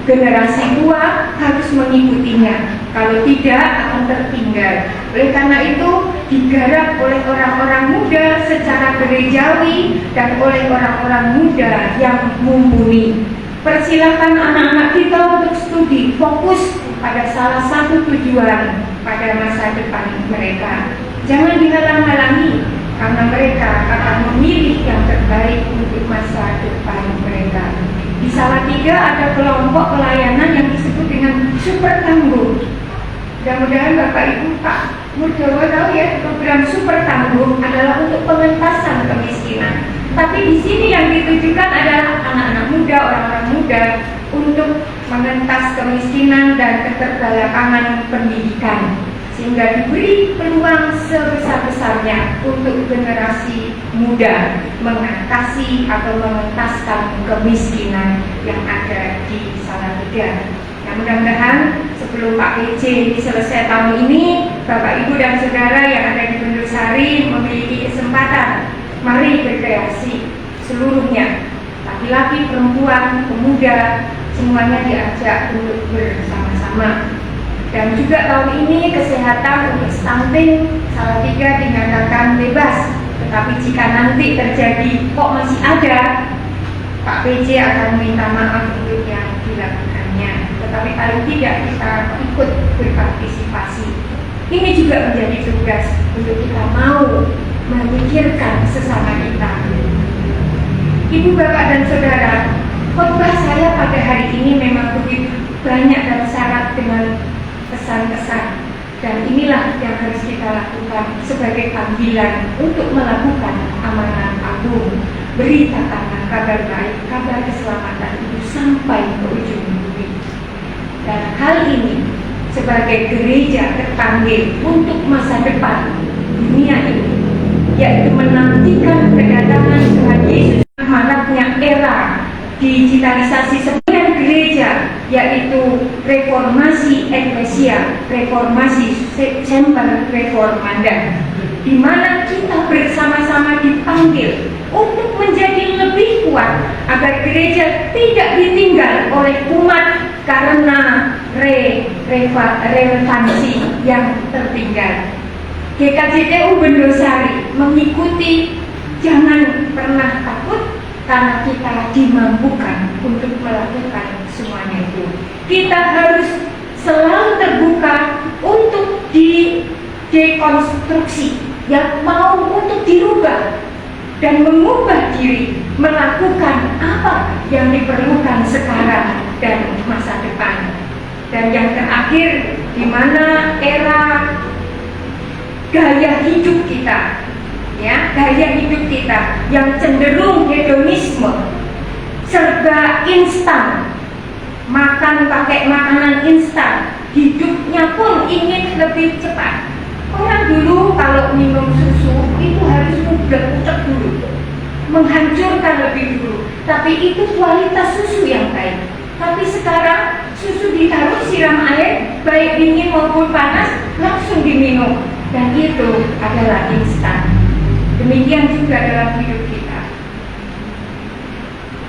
Speaker 3: Generasi tua harus mengikutinya, kalau tidak akan tertinggal. Oleh karena itu digarap oleh orang-orang muda secara gerejawi dan oleh orang-orang muda yang mumpuni. Persilakan anak-anak kita untuk studi, fokus pada salah satu tujuan pada masa depan mereka. Jangan dihalang-halangi, karena mereka akan memilih yang terbaik untuk masa depan mereka. Di Salatiga ada kelompok pelayanan yang disebut dengan Super Tangguh. Mudah-mudahan Bapak Ibu Pak Murjawa tahu ya, program Super Tangguh adalah untuk pengentasan kemiskinan. Tapi di sini yang ditujukan adalah anak-anak muda, orang-orang muda untuk mengentas kemiskinan dan keterbelakangan pendidikan, sehingga diberi peluang sebesar-besarnya untuk generasi muda mengatasi atau mengentaskan kemiskinan yang ada di Salatiga. Nah, mudah-mudahan sebelum Pak PC ini selesai tahun ini, Bapak Ibu dan Saudara yang ada di Bendusari memiliki kesempatan, mari berkreasi seluruhnya, laki-laki, perempuan, pemuda, semuanya diajak untuk bersama-sama. Dan juga tahun ini kesehatan untuk stunting Salatiga dinyatakan bebas. Tetapi jika nanti terjadi kok masih ada, Pak PJ akan minta maaf untuk yang dilakukannya. Tetapi paling tidak kita ikut berpartisipasi. Ini juga menjadi tugas untuk kita mau memikirkan sesama kita. Ibu, Bapak, dan Saudara, khotbah saya pada hari ini memang begitu banyak dan syarat dengan pesan-pesan, dan inilah yang harus kita lakukan sebagai panggilan untuk melakukan amanat agung. Beritakanlah kabar baik, kabar keselamatan itu sampai ke ujung bumi. Dan hal ini sebagai gereja terpanggil untuk masa depan dunia ini, yaitu menantikan kedatangan Tuhan Yesus. Maraknya era digitalisasi sebagian gereja, yaitu reformasi eklesia, reformasi semper reformanda, di mana kita bersama-sama dipanggil untuk menjadi lebih kuat agar gereja tidak ditinggal oleh umat karena relevansi yang tertinggal. GKJTU Bendosari mengikuti jangan pernah takut karena kita dimampukan untuk melakukan semuanya itu. Kita harus selalu terbuka untuk dekonstruksi, yang mau untuk dirubah dan mengubah diri, melakukan apa yang diperlukan sekarang dan masa depan. Dan yang terakhir, di mana era gaya hidup kita, ya, gaya hidup kita yang cenderung hedonisme, serba instan, makan pakai makanan instan, hidupnya pun ingin lebih cepat. Orang dulu kalau minum susu itu harus mudah-mudah dulu, menghancurkan lebih dulu. Tapi itu kualitas susu yang baik. Tapi sekarang susu ditaruh siram air, baik dingin maupun panas, langsung diminum. Dan itu adalah instan. Demikian juga dalam hidup kita.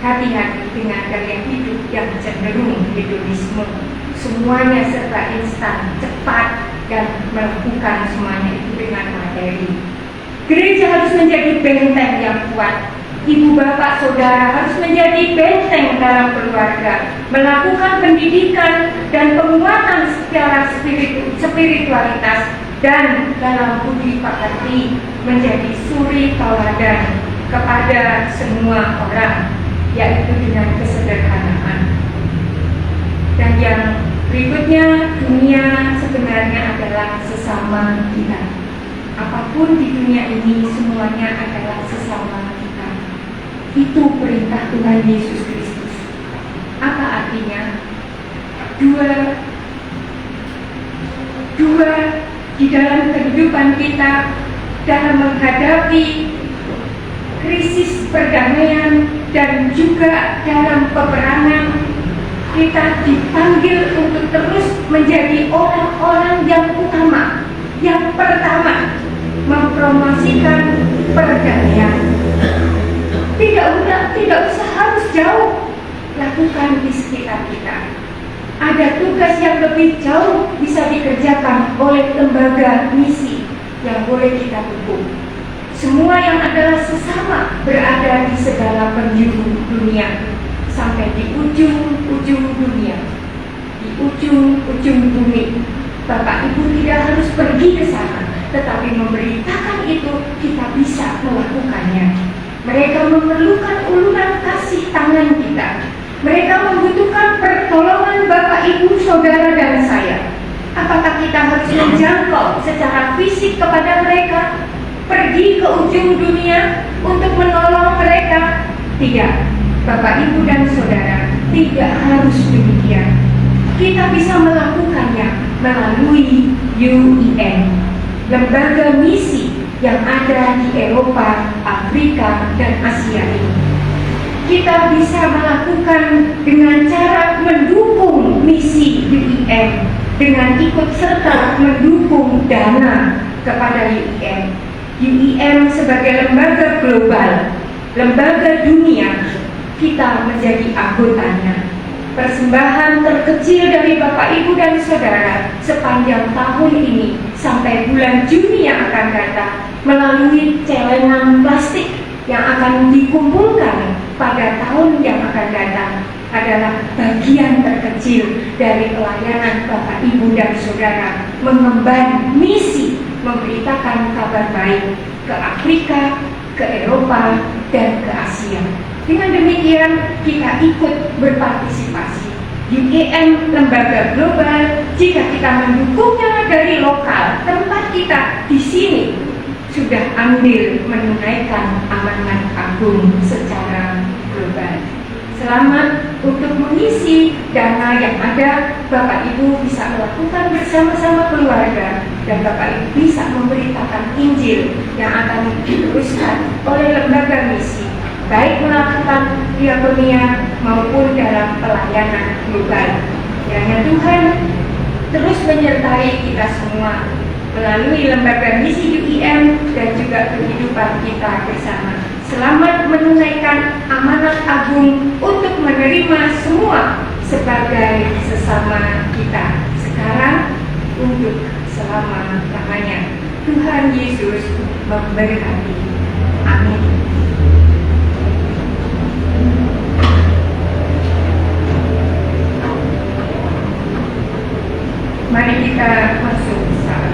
Speaker 3: Hati-hati dengan gaya hidup yang cenderung hedonisme. Semuanya serba instan, cepat, dan melakukan semuanya itu dengan materi. Gereja harus menjadi benteng yang kuat. Ibu bapak saudara harus menjadi benteng dalam keluarga, melakukan pendidikan dan penguatan secara spiritualitas, dan dalam budi pekerti menjadi suri tauladan kepada semua orang, yaitu dengan kesederhanaan. Dan yang berikutnya, dunia sebenarnya adalah sesama kita. Apapun di dunia ini semuanya adalah sesama kita. Itu perintah Tuhan Yesus Kristus. Apa artinya? Dua di dalam kehidupan kita dalam menghadapi krisis perdamaian dan juga dalam peperangan, kita dipanggil untuk terus menjadi orang-orang yang utama, yang pertama, mempromosikan perdamaian. Tidak usah harus jauh, lakukan di sekitar kita. Ada tugas yang lebih jauh bisa dikerjakan oleh lembaga misi yang boleh kita dukung. Semua yang adalah sesama berada di segala penjuru dunia, sampai di ujung-ujung dunia, di ujung-ujung bumi. Bapak Ibu tidak harus pergi ke sana, tetapi memberitakan itu kita bisa melakukannya. Mereka memerlukan uluran kasih tangan kita. Mereka membutuhkan pertolongan Bapak Ibu, Saudara, dan saya. Apakah kita harus menjangkau secara fisik kepada mereka? Pergi ke ujung dunia untuk menolong mereka? Tidak. Bapak, Ibu, dan Saudara, tidak harus demikian. Kita bisa melakukannya melalui UIN, lembaga misi yang ada di Eropa, Afrika, dan Asia ini. Kita bisa melakukan dengan cara mendukung misi UIN, dengan ikut serta mendukung dana kepada UIN. UIN sebagai lembaga global, lembaga dunia, kita menjadi anggotanya. Persembahan terkecil dari Bapak, Ibu, dan Saudara sepanjang tahun ini sampai bulan Juni yang akan datang melalui celengan plastik yang akan dikumpulkan pada tahun yang akan datang adalah bagian terkecil dari pelayanan Bapak, Ibu, dan Saudara mengemban misi memberitakan kabar baik ke Afrika, ke Eropa, dan ke Asia. Dengan demikian kita ikut berpartisipasi. UIN lembaga global, jika kita mendukungnya dari lokal, tempat kita di sini sudah ambil menunaikan amanat agung secara global. Selamat untuk mengisi dana yang ada. Bapak Ibu bisa melakukan bersama-sama keluarga, dan Bapak Ibu bisa memberitakan Injil yang akan diteruskan oleh lembaga misi, baik melakukan diakonia maupun dalam pelayanan global. Kiranya Tuhan terus menyertai kita semua melalui lembaga misi UIN dan juga kehidupan kita bersama. Selamat menunaikan amanat agung untuk menerima semua sebagai sesama kita. sekarang, untuk selama-lamanya. Tuhan Yesus memberkati. Amin. Mari kita masuk bersama.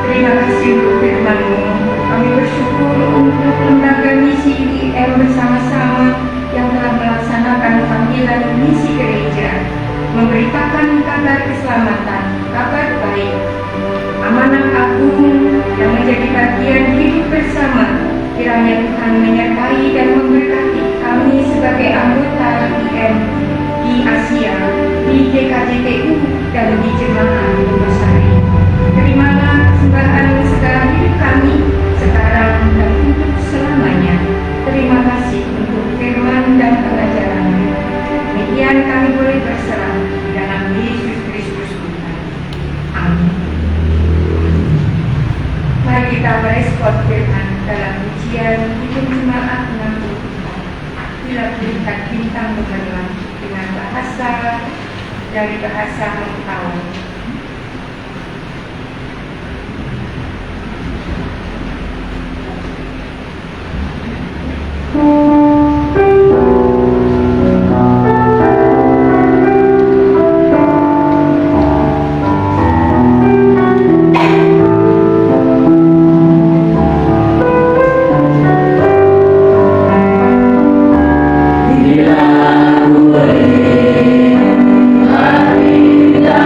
Speaker 3: Terima kasih untuk firman-Mu. Kami bersyukur untuk lembaga misi IM bersama-sama yang telah melaksanakan panggilan misi gereja, memberitakan kabar keselamatan, kabar baik, amanah agung yang menjadi bagian hidup bersama. Kiranya Tuhan menyertai dan memberkati kami sebagai anggota IM di Asia, di GKJTU, dan di Jemaat Nugosari. Terimalah persembahan segala hidup kami sekarang dan untuk selamanya. Terima kasih untuk firman dan pengajaran-Mu. Demikian kami boleh berserah di dalam Yesus Kristus Tuhan. Amin. Mari kita merespon firman dalam ujian hidup jemaat mengaku Tuhan. Bila berikan bintang gemerlap dengan bahasa dari bahasa Mentawai.
Speaker 4: Bila ku beri, mari kita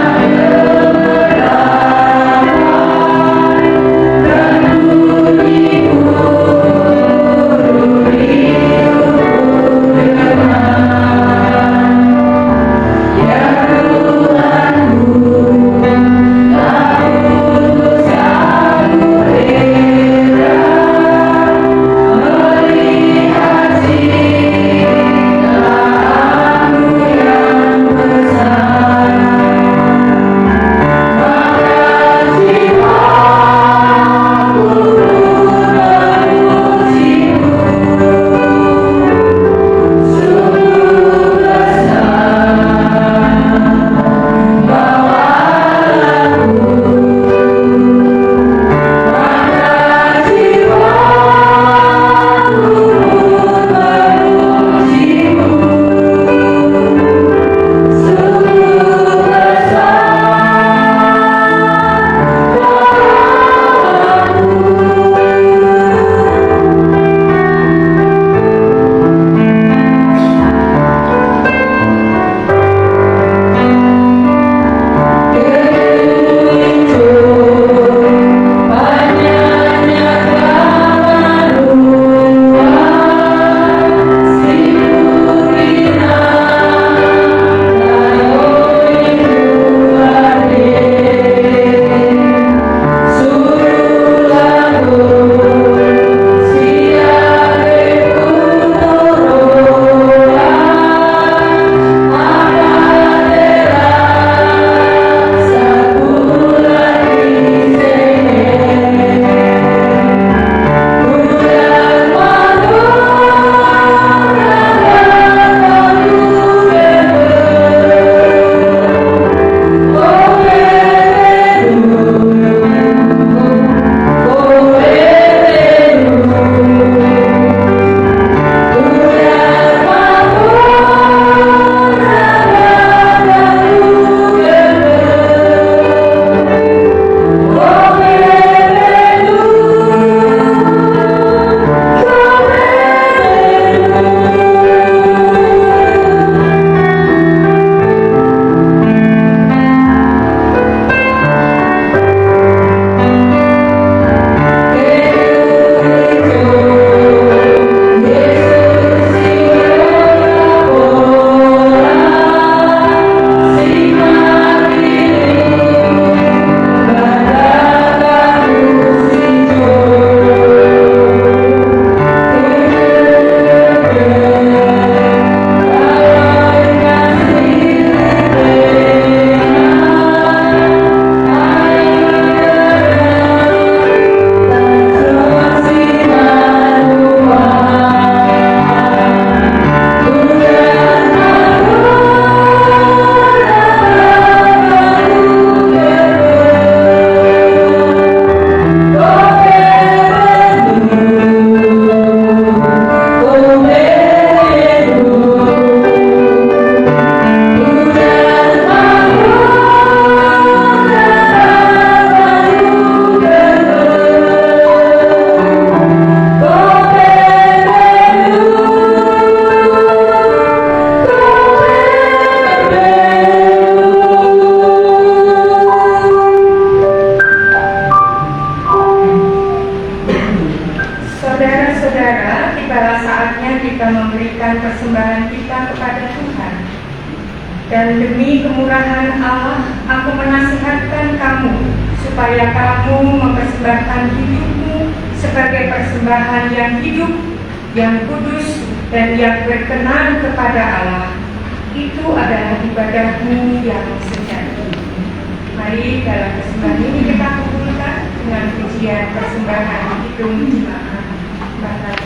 Speaker 3: kita memberikan persembahan kita kepada Tuhan. Dan demi kemurahan Allah, aku menasihatkan kamu supaya kamu mempersembahkan hidupmu sebagai persembahan yang hidup, yang kudus, dan yang berkenan kepada Allah. Itu adalah ibadahmu yang sejati. Mari dalam persembahan ini kita kumpulkan dengan pujian persembahan Kidung Jemaat Bapak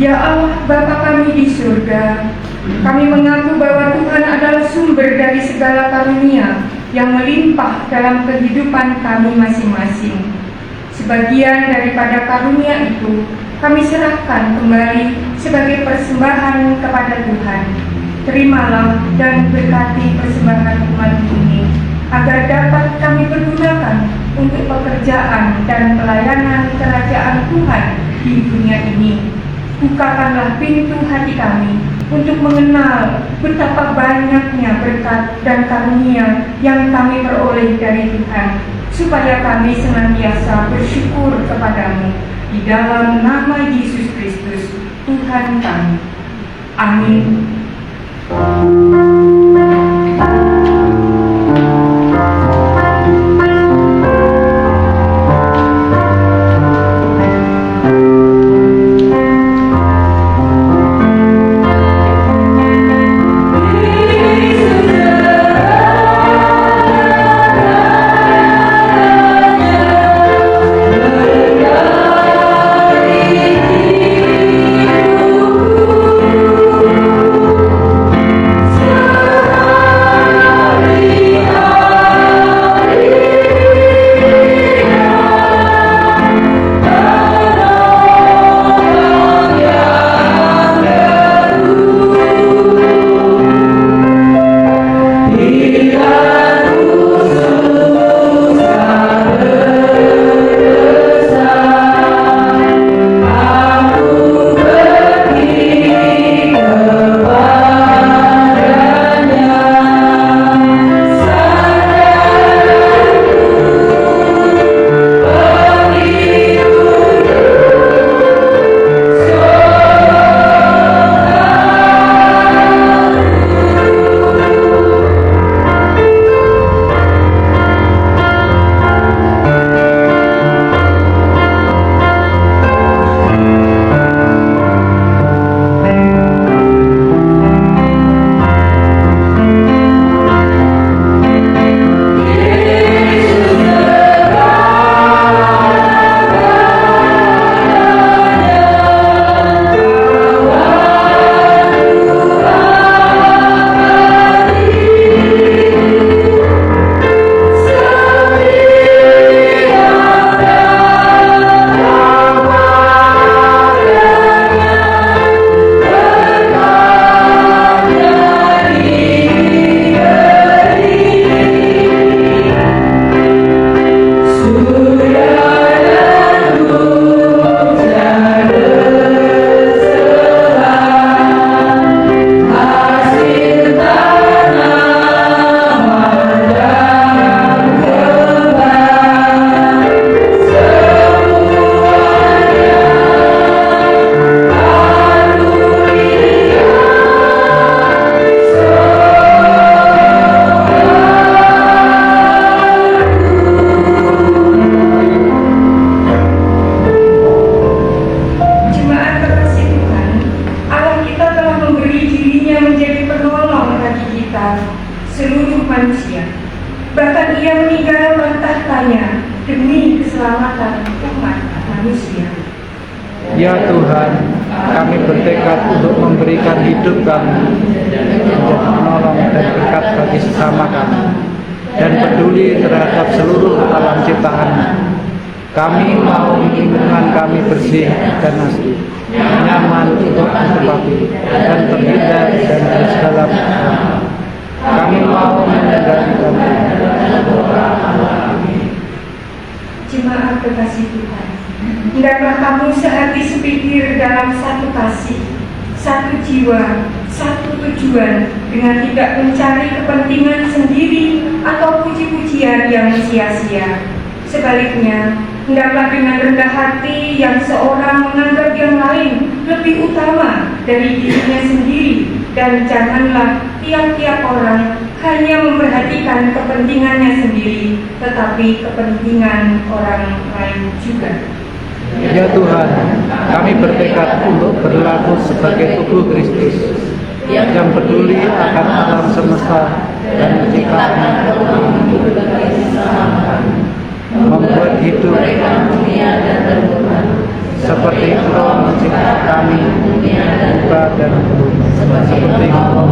Speaker 3: Ya Allah, Bapa kami di surga, kami mengaku bahwa Tuhan adalah sumber dari segala karunia yang melimpah dalam kehidupan kami masing-masing. Sebagian daripada karunia itu kami serahkan kembali sebagai persembahan kepada Tuhan. Terimalah dan berkati persembahan umat ini, agar dapat kami pergunakan untuk pekerjaan dan pelayanan kerajaan Tuhan di dunia ini. Bukakanlah pintu hati kami untuk mengenal betapa banyaknya berkat dan karunia yang kami peroleh dari Tuhan, supaya kami senantiasa bersyukur kepadamu di dalam nama Yesus Kristus, Tuhan kami. Amin.
Speaker 1: Yesus
Speaker 3: Bahkan ia meninggalkan tahtanya demi keselamatan umat manusia.
Speaker 2: Ya Tuhan, kami bertekad untuk memberikan hidup kami menjadi penolong dan berkat bagi sesama kami dan peduli terhadap seluruh alam ciptaan. Kami mau lingkungan kami bersih dan asli, nyaman untuk ditempati dan terhindar dari segala bahaya. Kami mau mengendalikan
Speaker 3: Jemaat kekasih Tuhan, hendaklah kamu sehati sepikir dalam satu kasih, satu jiwa, satu tujuan, dengan tidak mencari kepentingan sendiri atau puji-pujian yang sia-sia. Sebaliknya, hendaklah dengan rendah hati yang seorang menganggap yang lain lebih utama dari dirinya sendiri, dan janganlah tiap-tiap orang hanya memperhatikan kepentingannya sendiri, tetapi kepentingan orang lain juga.
Speaker 2: Ya Tuhan, kami bertekad untuk berlaku sebagai tubuh Kristus yang peduli akan alam semesta dan menciptakan, membuat hidup seperti Engkau menciptakan kami, muka dan bumi, seperti Engkau.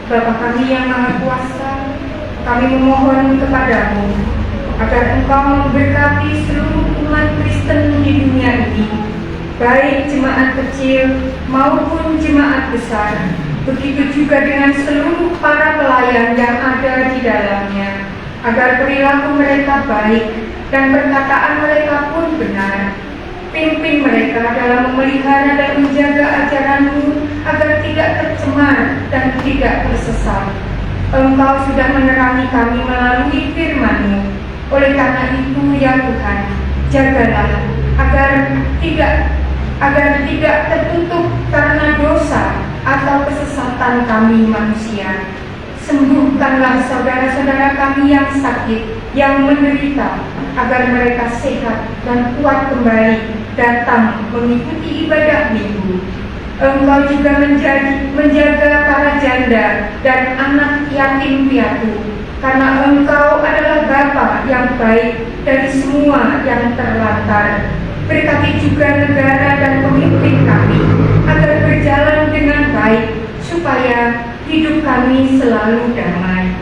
Speaker 3: Bapa kami yang Maha Kuasa, kami memohon kepadamu agar Engkau memberkati seluruh umat Kristen di dunia ini, baik jemaat kecil maupun jemaat besar, begitu juga dengan seluruh para pelayan yang ada di dalamnya, agar perilaku mereka baik dan perkataan mereka pun benar. Pimpin mereka dalam memelihara dan menjaga ajaran-Mu agar tidak tercemar dan tidak tersesat. Engkau sudah menerangi kami melalui firman-Mu. Oleh karena itu, ya Tuhan, jagalah agar tidak tertutup karena dosa atau kesesatan kami manusia. Sembuhkanlah saudara-saudara kami yang sakit, yang menderita, agar mereka sehat dan kuat kembali datang mengikuti ibadah minggu. Engkau juga menjaga para janda dan anak yatim piatu, karena Engkau adalah Bapa yang baik dari semua yang terlantar. Berkati juga negara dan pemimpin kami, agar berjalan dengan baik, supaya hidup kami selalu damai.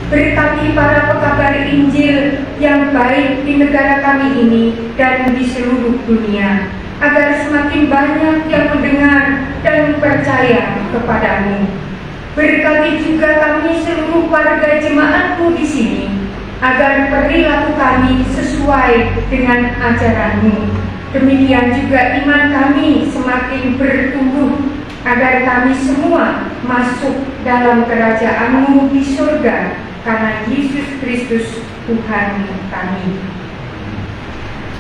Speaker 3: Berkati para pekabar Injil yang baik di negara kami ini dan di seluruh dunia, agar semakin banyak yang mendengar dan percaya kepadamu. Berkati juga kami seluruh warga jemaat-Mu di sini, agar perilaku kami sesuai dengan ajaran-Mu. Demikian juga iman kami semakin bertumbuh, agar kami semua masuk dalam kerajaan-Mu di surga, karena Yesus Kristus Tuhan kami.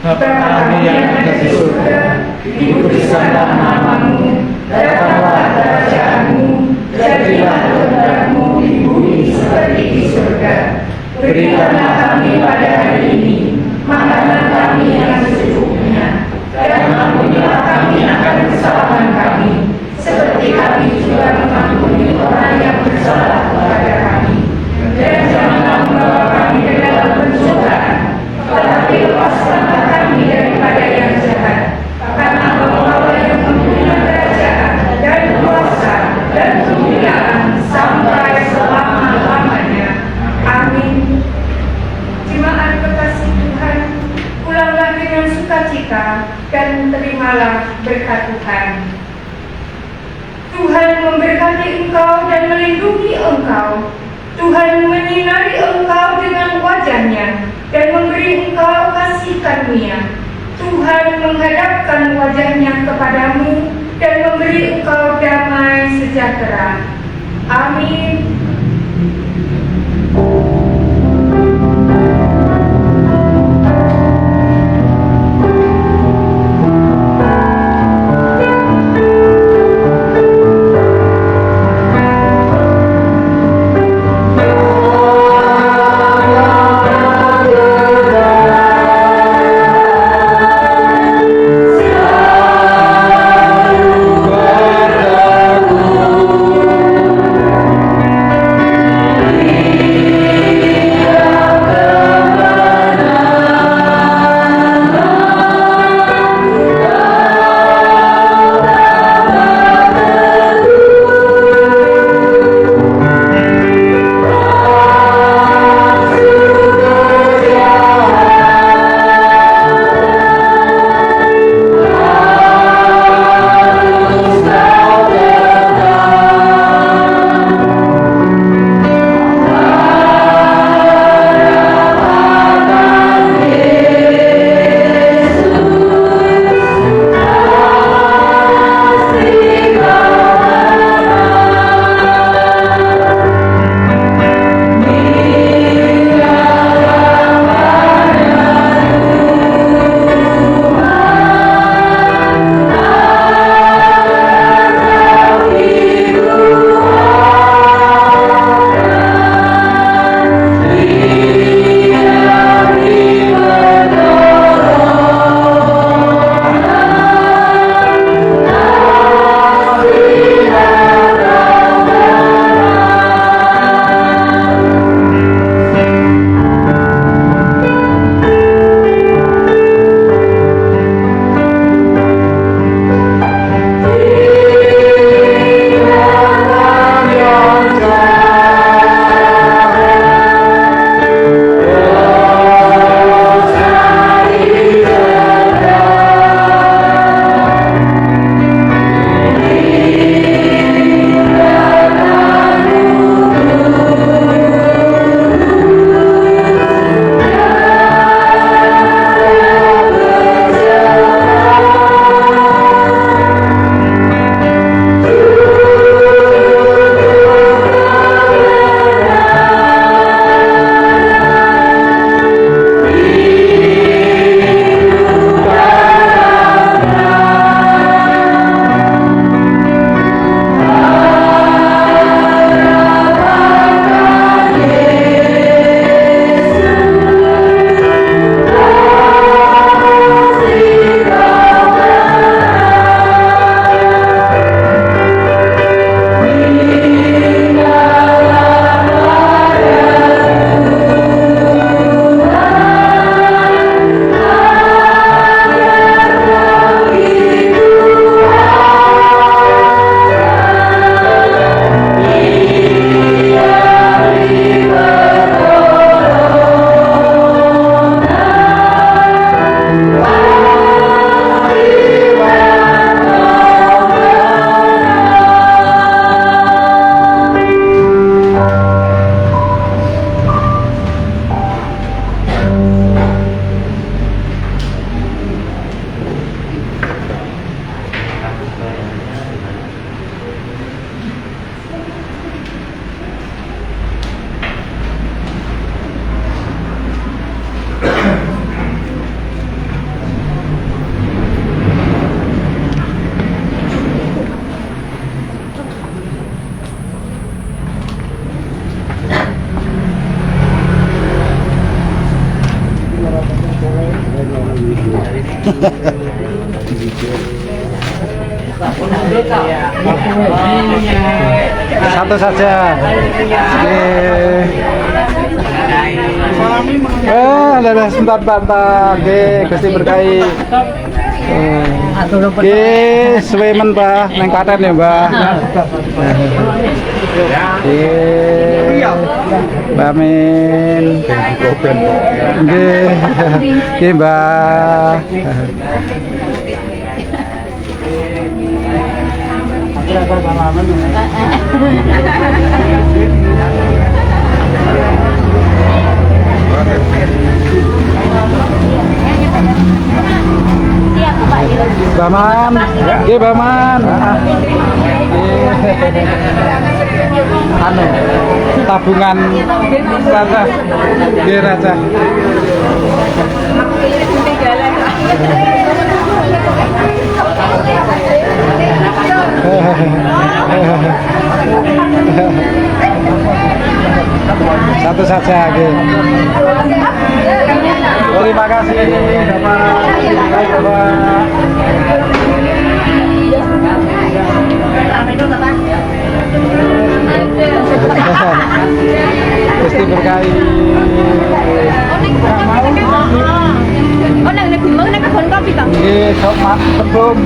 Speaker 2: Bapa kami yang ada di surga, dikuduskanlah nama-Mu, datanglah kerajaan-Mu, jadilah kehendak-Mu di bumi seperti di surga. Berikanlah kami pada hari ini makanan kami yang secukupnya, dan ampunilah kami akan kesalahan kami, seperti kami juga mengampuni orang yang bersalah kepada kami. Dan janganlah membawa kami ke dalam pencobaan, tetapi
Speaker 3: sukacita dan terimalah berkat Tuhan. Tuhan memberkati engkau dan melindungi engkau. Tuhan menyinari engkau dengan wajah-Nya dan memberi engkau kasih karunia. Tuhan menghadapkan wajah-Nya kepadamu dan memberi engkau damai sejahtera. Amin.
Speaker 2: Satu saja. Oke. Ada sebentar Pak. Oke, Gusti berkahi. Oke, Swemen Pak, neng Klaten ya Mbak. Oke. Mbak Min. Nggih. Nggih, Mbak. Baman, nggih Baman. Anu, tabungan Raja. Nggih Raja. Satu saja, nggih. Terima kasih, Bapak. Pasti berkahi.
Speaker 4: Oh, nang bingung nang kebun kopi Bang.
Speaker 2: Nggih, sok tebum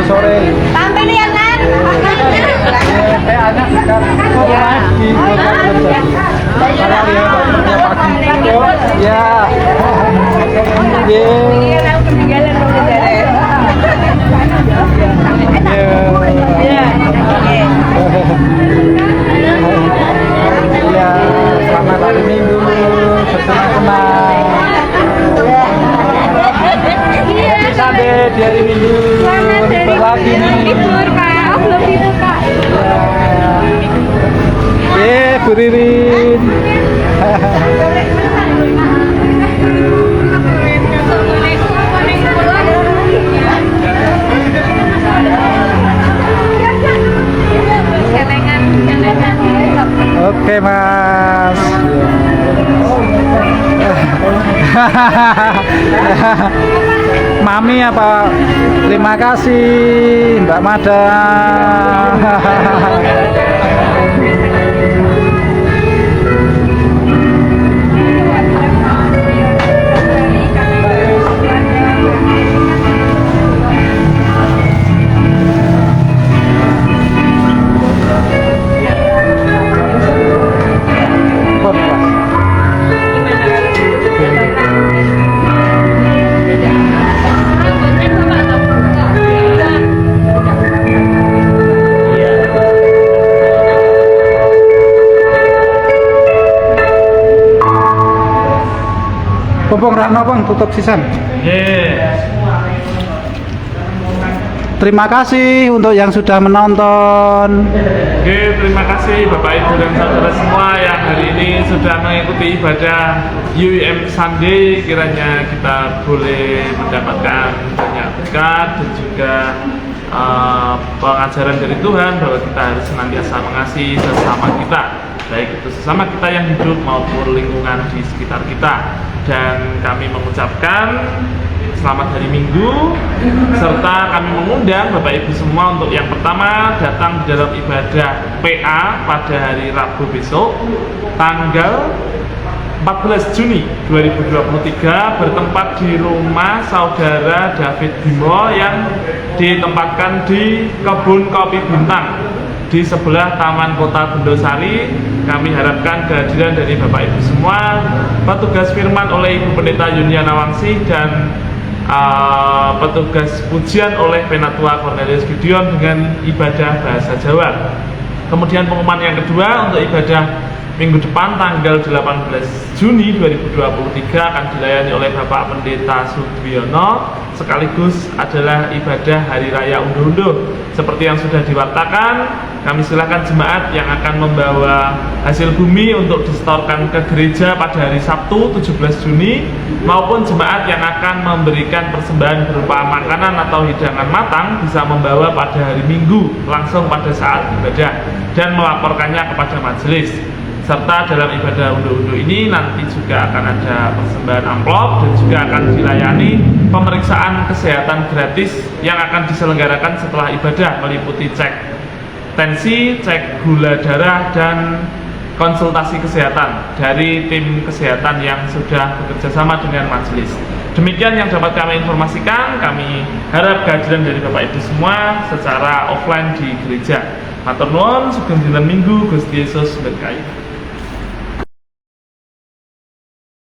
Speaker 2: sore.
Speaker 4: Sampai nih ya Nan.
Speaker 2: Teh anak sekarang di ya.
Speaker 4: Ketinggalan
Speaker 2: Ya, selamat hari Minggu, bersenang-senang. Bisa deh di hari Minggu. Libur lagi nih.
Speaker 4: Libur Kak, oh belum tidur Kak.
Speaker 2: Bu Ririn. Oke Mas. Mami apa? Terima kasih Mbak Mada. Popong Rano Bang tutup sisan. Terima kasih untuk yang sudah menonton.
Speaker 5: Oke, terima kasih Bapak Ibu dan saudara semua yang hari ini sudah mengikuti ibadah UIM Sunday. Kiranya kita boleh mendapatkan banyak berkat dan juga pengajaran dari Tuhan bahwa kita harus senantiasa mengasihi sesama kita, baik itu sesama kita yang hidup maupun lingkungan di sekitar kita. Dan kami mengucapkan selamat hari Minggu, serta kami mengundang Bapak Ibu semua untuk yang pertama datang di dalam ibadah PA pada hari Rabu besok tanggal 14 Juni 2023 bertempat di rumah saudara David Bimo yang ditempatkan di Kebun Kopi Bintang di sebelah Taman Kota Bendosari. Kami harapkan kehadiran dari Bapak Ibu semua, petugas firman oleh Ibu Pendeta Yunia Nawangsi dan petugas pujian oleh Penatua Cornelius Gideon dengan ibadah bahasa Jawa. Kemudian pengumuman yang kedua untuk ibadah minggu depan tanggal 18 Juni 2023 akan dilayani oleh Bapak Pendeta Sudriono, sekaligus adalah ibadah Hari Raya Unduh-Unduh. Seperti yang sudah diwartakan, kami silakan jemaat yang akan membawa hasil bumi untuk disetorkan ke gereja pada hari Sabtu 17 Juni maupun jemaat yang akan memberikan persembahan berupa makanan atau hidangan matang bisa membawa pada hari Minggu langsung pada saat ibadah dan melaporkannya kepada majelis. Serta dalam ibadah unduh-unduh ini nanti juga akan ada persembahan amplop dan juga akan dilayani pemeriksaan kesehatan gratis yang akan diselenggarakan setelah ibadah, meliputi cek tensi, cek gula darah, dan konsultasi kesehatan dari tim kesehatan yang sudah bekerja sama dengan majelis. Demikian yang dapat kami informasikan. Kami harap kehadiran dari Bapak Ibu semua secara offline di gereja. Matur nuwun, sugeng dinten Minggu, Gusti Yesus berkahi.